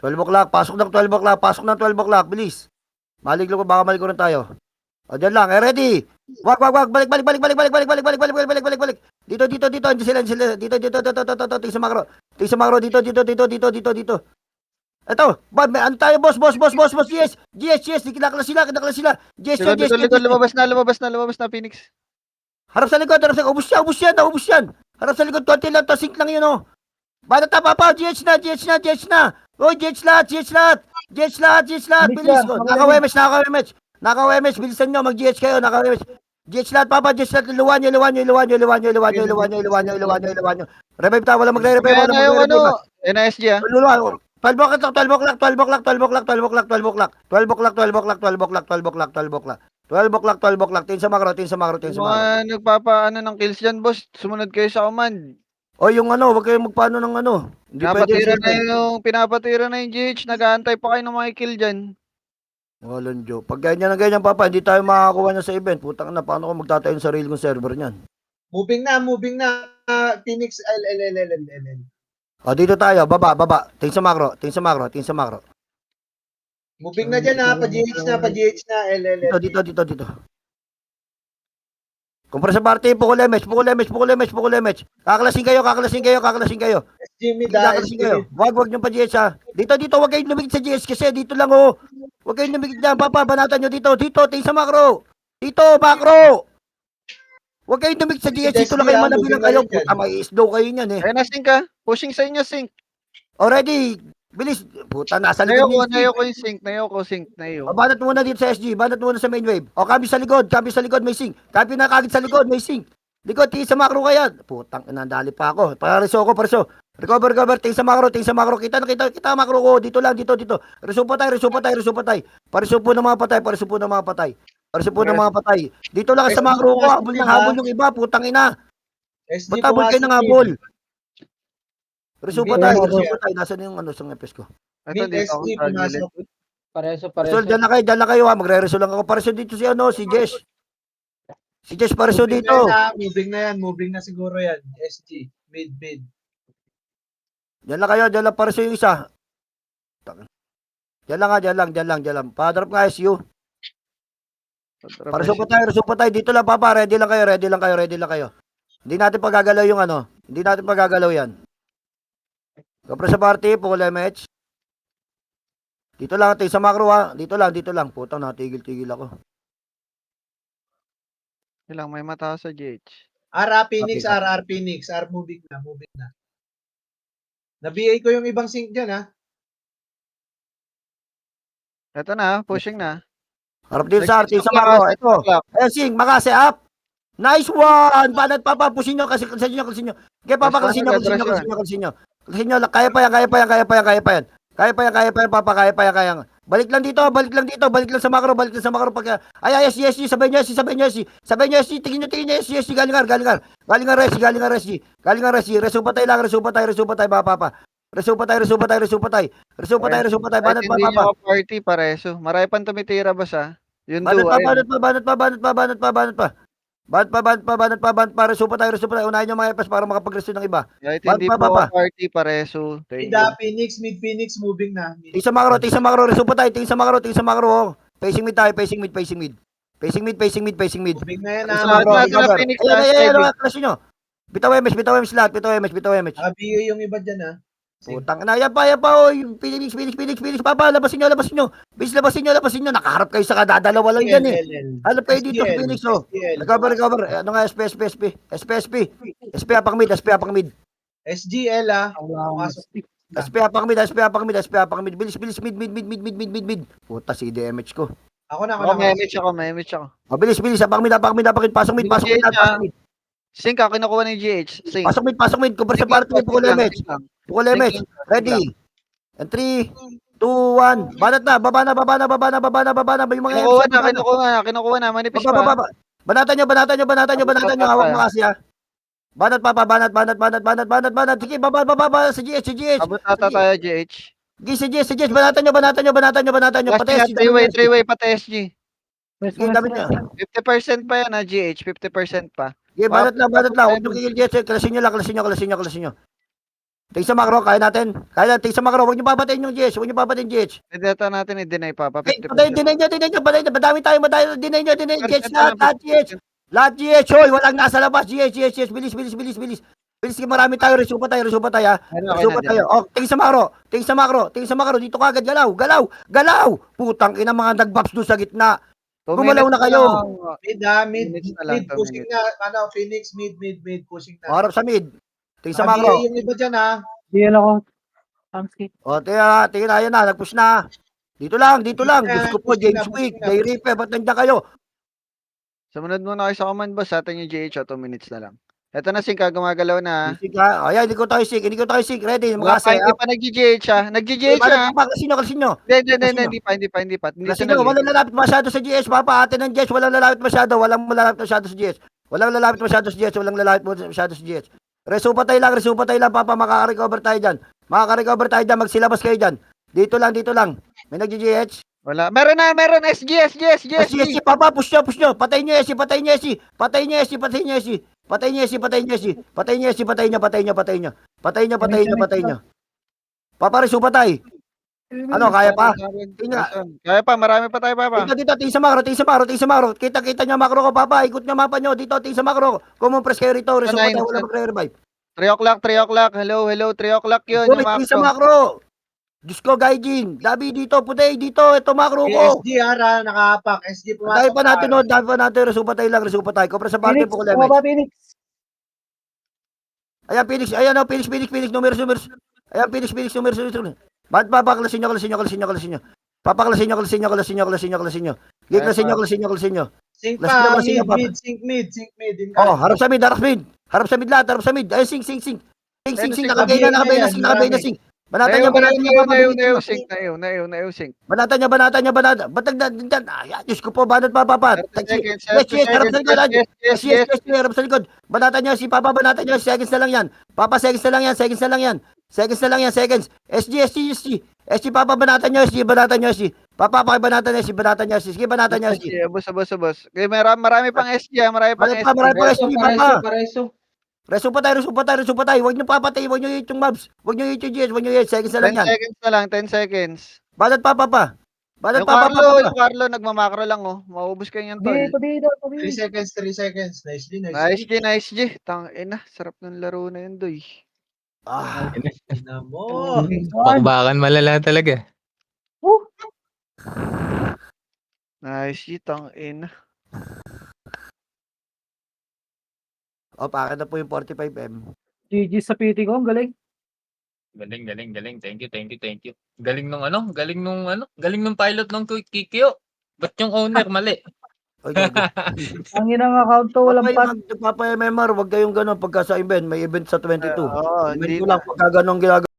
12 o'clock. Pasok ng 12 o'clock. Bilis. Maliglo ko. Baka maliglo rin tayo. O, dyan lang. Ready. Wag. Balik. Dito. Andiyan sila. Dito. Tingin sa macro. Dito. Ito. Ano tayo, boss? GS. Kinakala sila. GS. Likod, lumabas na, Phoenix. Harap sa likod. Ubus yan. Harap sa likod. Konti lang. Sink lang yun, oh. Bata ta, papa. GH na. Oh, GH lahat. Bilis. Naka-WMH. Bilisan nyo. Mag-GH kayo. Naka-WMH. GH lahat, papa. Luwan nyo. Revive tayo. Wala magre-revive. NSG, ha? 12 o'clock. Tingin sa macro. Mga nagpapaano ng kills dyan, boss. Sumunod kayo sa command. O yung wag kayong magpaano ng Hindi Pinapatira na yung GH. Nag-aantay pa kayo ng mga kill dyan. Walang joke. Pag ganyan, papa, hindi tayo makakuha niya sa event. Putang na, paano ko magtatayo ng sarili kong server niyan? Moving na. Phoenix, L. O, dito tayo. Baba. Tingin sa macro. Moving na dyan, ha? Pa-GH na. L. Dito. Kumpara sa party, pukul MH. Kakalasin kayo. SG mid, ha? Kakalasin kayo. Wag nyo pa GH, ha. Dito, wag kayong lumikit sa GH kasi dito lang, oh. Wag kayong lumikit dyan, papa, banatan nyo dito, tingin sa macro. Dito, macro. Wag kayong lumikit sa GH, dito lang kayo manabilang kayo. Puta, may slow kayo niyan, eh. Ayun na, Sync, ha? Pushing sa inyo, Sync. Already, bilis. Puta, nasa likod niyo. Nayoko yung Sync. O, banat muna dito sa SG, banat muna sa main wave. O, kami sa likod, may sync. Kami na kagad sa likod, may sync. Likod, tingin sa macro kaya. Putang, inandali pa ako. Pareso. Recover, tingin sa macro. Kita macro ko. Dito lang. Reso pa tayo. Pareso po ng mga patay. Dito lang sa macro ko. Habol yung iba. Putang ina. SG, Ba't habol kayo ng pumasok habol? mid. Reso pa tayo. Nasaan yung sa ngepes ko? Ito, Mid, dito ako SG, sa pumasok. Pareso. Resol, dyan na kayo, ha. Magre-resol lang ako. Pareso dito si Jess. Si Jess, pareso dito. Moving na siguro yan. SG. Mid. Dyan lang pareso yung isa. Diyan lang nga, diyan lang. Pa-drop nga SU. Para supa tayo. Dito lang, Papa. Ready lang kayo. Hindi natin pagagalaw yung ano. Hindi natin pagagalaw yan. Kapre sa party, pukul MH. Dito lang, tayo sa macro ha. Dito lang. Putang, natigil-tigil ako. Ilang may mata sa GH. Phoenix, Copy. Phoenix, moving na. Na-BA ko yung ibang sync dyan, ha? Ito na, pushing na. Harap din sa RT sa macro. Ito. Ayan, Sing, makase up. Nice one! Banat Papa, pusin nyo kasi klasin nyo. Okay, Papa, klasin nyo. Kaya pa yan. Papa, kaya pa yan. Balik lang sa macro, pagka, ay, SG, sabay nyo, tingin nyo, SG, galing nga, Resi, resupa tayo, Papa. Resupa tayo, banat Hindi Papa. nyo party pareso. Marami pang tumitira ba sa? Yun Banat do, pa, resupa tayo. Unahin nyo mga FS para makapag-resume ng iba. Kahit Bad hindi pa, po Papa. party pareso. Thank you. Mid Phoenix, moving na. Tingin sa macro, resupa tayo. Tingin sa macro. Oh. Facing mid tayo, facing mid. Moving na yan, Sa ha? atin natin na Phoenix na Ayan, klasin nyo. Bitaw MS lahat, Naka-BA yung iba dyan, ha? Putang na, yan pa, oy. Phoenix, Papa, labasin nyo. Bilis labasin nyo. Nakaharap kayo sa kadadalawa lang dyan, eh. Halap kayo dito sa Phoenix, oh. Recover. Ano nga, SP, apang mid. SGL, ha? Wala akong Pasok. SP. SP apang mid. Bilis, mid. Puta, si DMH ko. Ako na. May image ako. Bilis, apang mid. Pasok mid. Sync ako, kinukuha ni GH. Sync. Pasok mid. Cover sa party, pukul MH. Ready. And 3, 2, 1. Banat na. Baba na. Yung mga Kinukuha na. Manipis pa. Baba. Banatan nyo. Hawak mo kasi, ha. Banat, Papa. Banat. Sige, baba. Sa GH. Abot ata tayo, GH. Sige, sa GH. Banatan nyo. Patay. Three-way pati SG. Sige, damit nyo. 50% pa yan ha, GH. 50% pa. Sige, banat lang. Huwag nyo kikil GH. Klasin nyo. Tingin sa macro, kaya natin. Tingin sa macro, huwag nyo papatayin yung GH. Data natin i-deny pa. Patay, dinay nyo. Madami tayo. Dinay nyo. GH lahat GH. Lahat GH, hoy, walang nasa labas. GH. Bilis. Bilis, marami tayo. Resupa tayo, ha. Resupa tayo. Oh, tingin sa macro. Dito ka agad. Galaw. Putang ina, mga nag-buffs doon sa gitna. Gumalaw na kayo. Mid, Minutes na lang, 2 pushing na. Phoenix, mid, pushing na. Harap sa mid. Tingin sa Naka-BA macro. yung iba dyan, ha? Diyan ako. Tamski. O, tingin na, yan na. Nag-push na. Dito lang. Diyos ko po, James Wick. Jay Ripper, ba't nandiyan kayo? Sumunod muna kayo sa command boss. Sa atin yung GH, 2 minutes na lang. Ito na, Sync, gumagalaw na. Sige ka. Ayan, hindi ko tayo sync. Ready. Mga Makasay. hindi pa nag-GH ha. Nag-GH ha. Klasin nyo. Hindi pa. Hindi Kasi na nyo, walang lalapit masyado sa GS, Papa. Atin ng GS, walang lalapit masyado sa GS. Walang lalapit masyado sa GS. Resupa tayo lang, Papa. Makaka-recover tayo dyan. Magsilabas kayo dyan. Dito lang. May nag-GH. Wala. Meron. SG. SC, Papa, push nyo. Patay nyo, SC. Patay nyo. Papa, resupa tayo. Ano, kaya pa? Kaya pa, marami pa tayo, Papa. Dito, tingin sa macro. Kita nyo macro ko, Papa. Ikot nyo mapa nyo. Dito, tingin sa macro. Kumumpres kayo rito. Resupa tayo, wala magre-revive. 3 o'clock. Hello, 3 o'clock yun. Uy, tingin sa macro. Diyos ko, Gaijin. Labi dito, puti. Dito, ito macro ko. SG, ha? Nakahapak. SG, pumasok. Dahil pa natin. Resupa tayo. Kopra sa party Phoenix. po ko Baba, Phoenix. Ayan, Phoenix. Numeros. Ayan, Phoenix, numeros. Ba't papaklasin nyo? Papaklasin nyo. Klasin nyo. Sync Klasin pa, nyo, sync mid. Oh, harap sa mid. Harap sa mid. Ay, sing. Nakabay na, sing. Banatan nyo, Sync. Banatan nyo. Batag na. Diyos ko po, banat pa. 30 seconds. Harap sa likod. Banatan nyo si Papa, seconds na lang yan. Papa, seconds na lang yan. SG, Papa, banatan nyo, SG. Papa, pakibanatan nyo, SG. Sige, banatan nyo, SG. Boss. Okay, marami pang SG, marami pang SG. Marami pang SG, Papa. Resupa tayo. Huwag nyo papatay, huwag nyo hit yung mobs. Huwag nyo hit yung GS, seconds na lang 10 yan. seconds na lang, 10 seconds. Balat papa pa. Balat Yung papa Carlo, pa. yung Carlo, nagmamakro lang, oh. Maubos kayo yan, tol. Dito, dito, 3 dito. seconds, 3 seconds. Nicely, Nice nicely. G, nice G. Tangina, sarap ng laro na yun, doy. Ah, Ina mo. Bakbakan malala talaga. Nice G, tangina. akin na po yung 45M. GG sa PT ko, ang galing. Galing. Thank you. Galing nung pilot ng Kikyo. Ba't yung owner mali? Oy, gago. Ang inang account to, walang pat. Nagpapa-MMR, wag kayong gano'n pagka sa event. May event sa 22. Oo, Event hindi ko lang pagka gano'n ginagawa.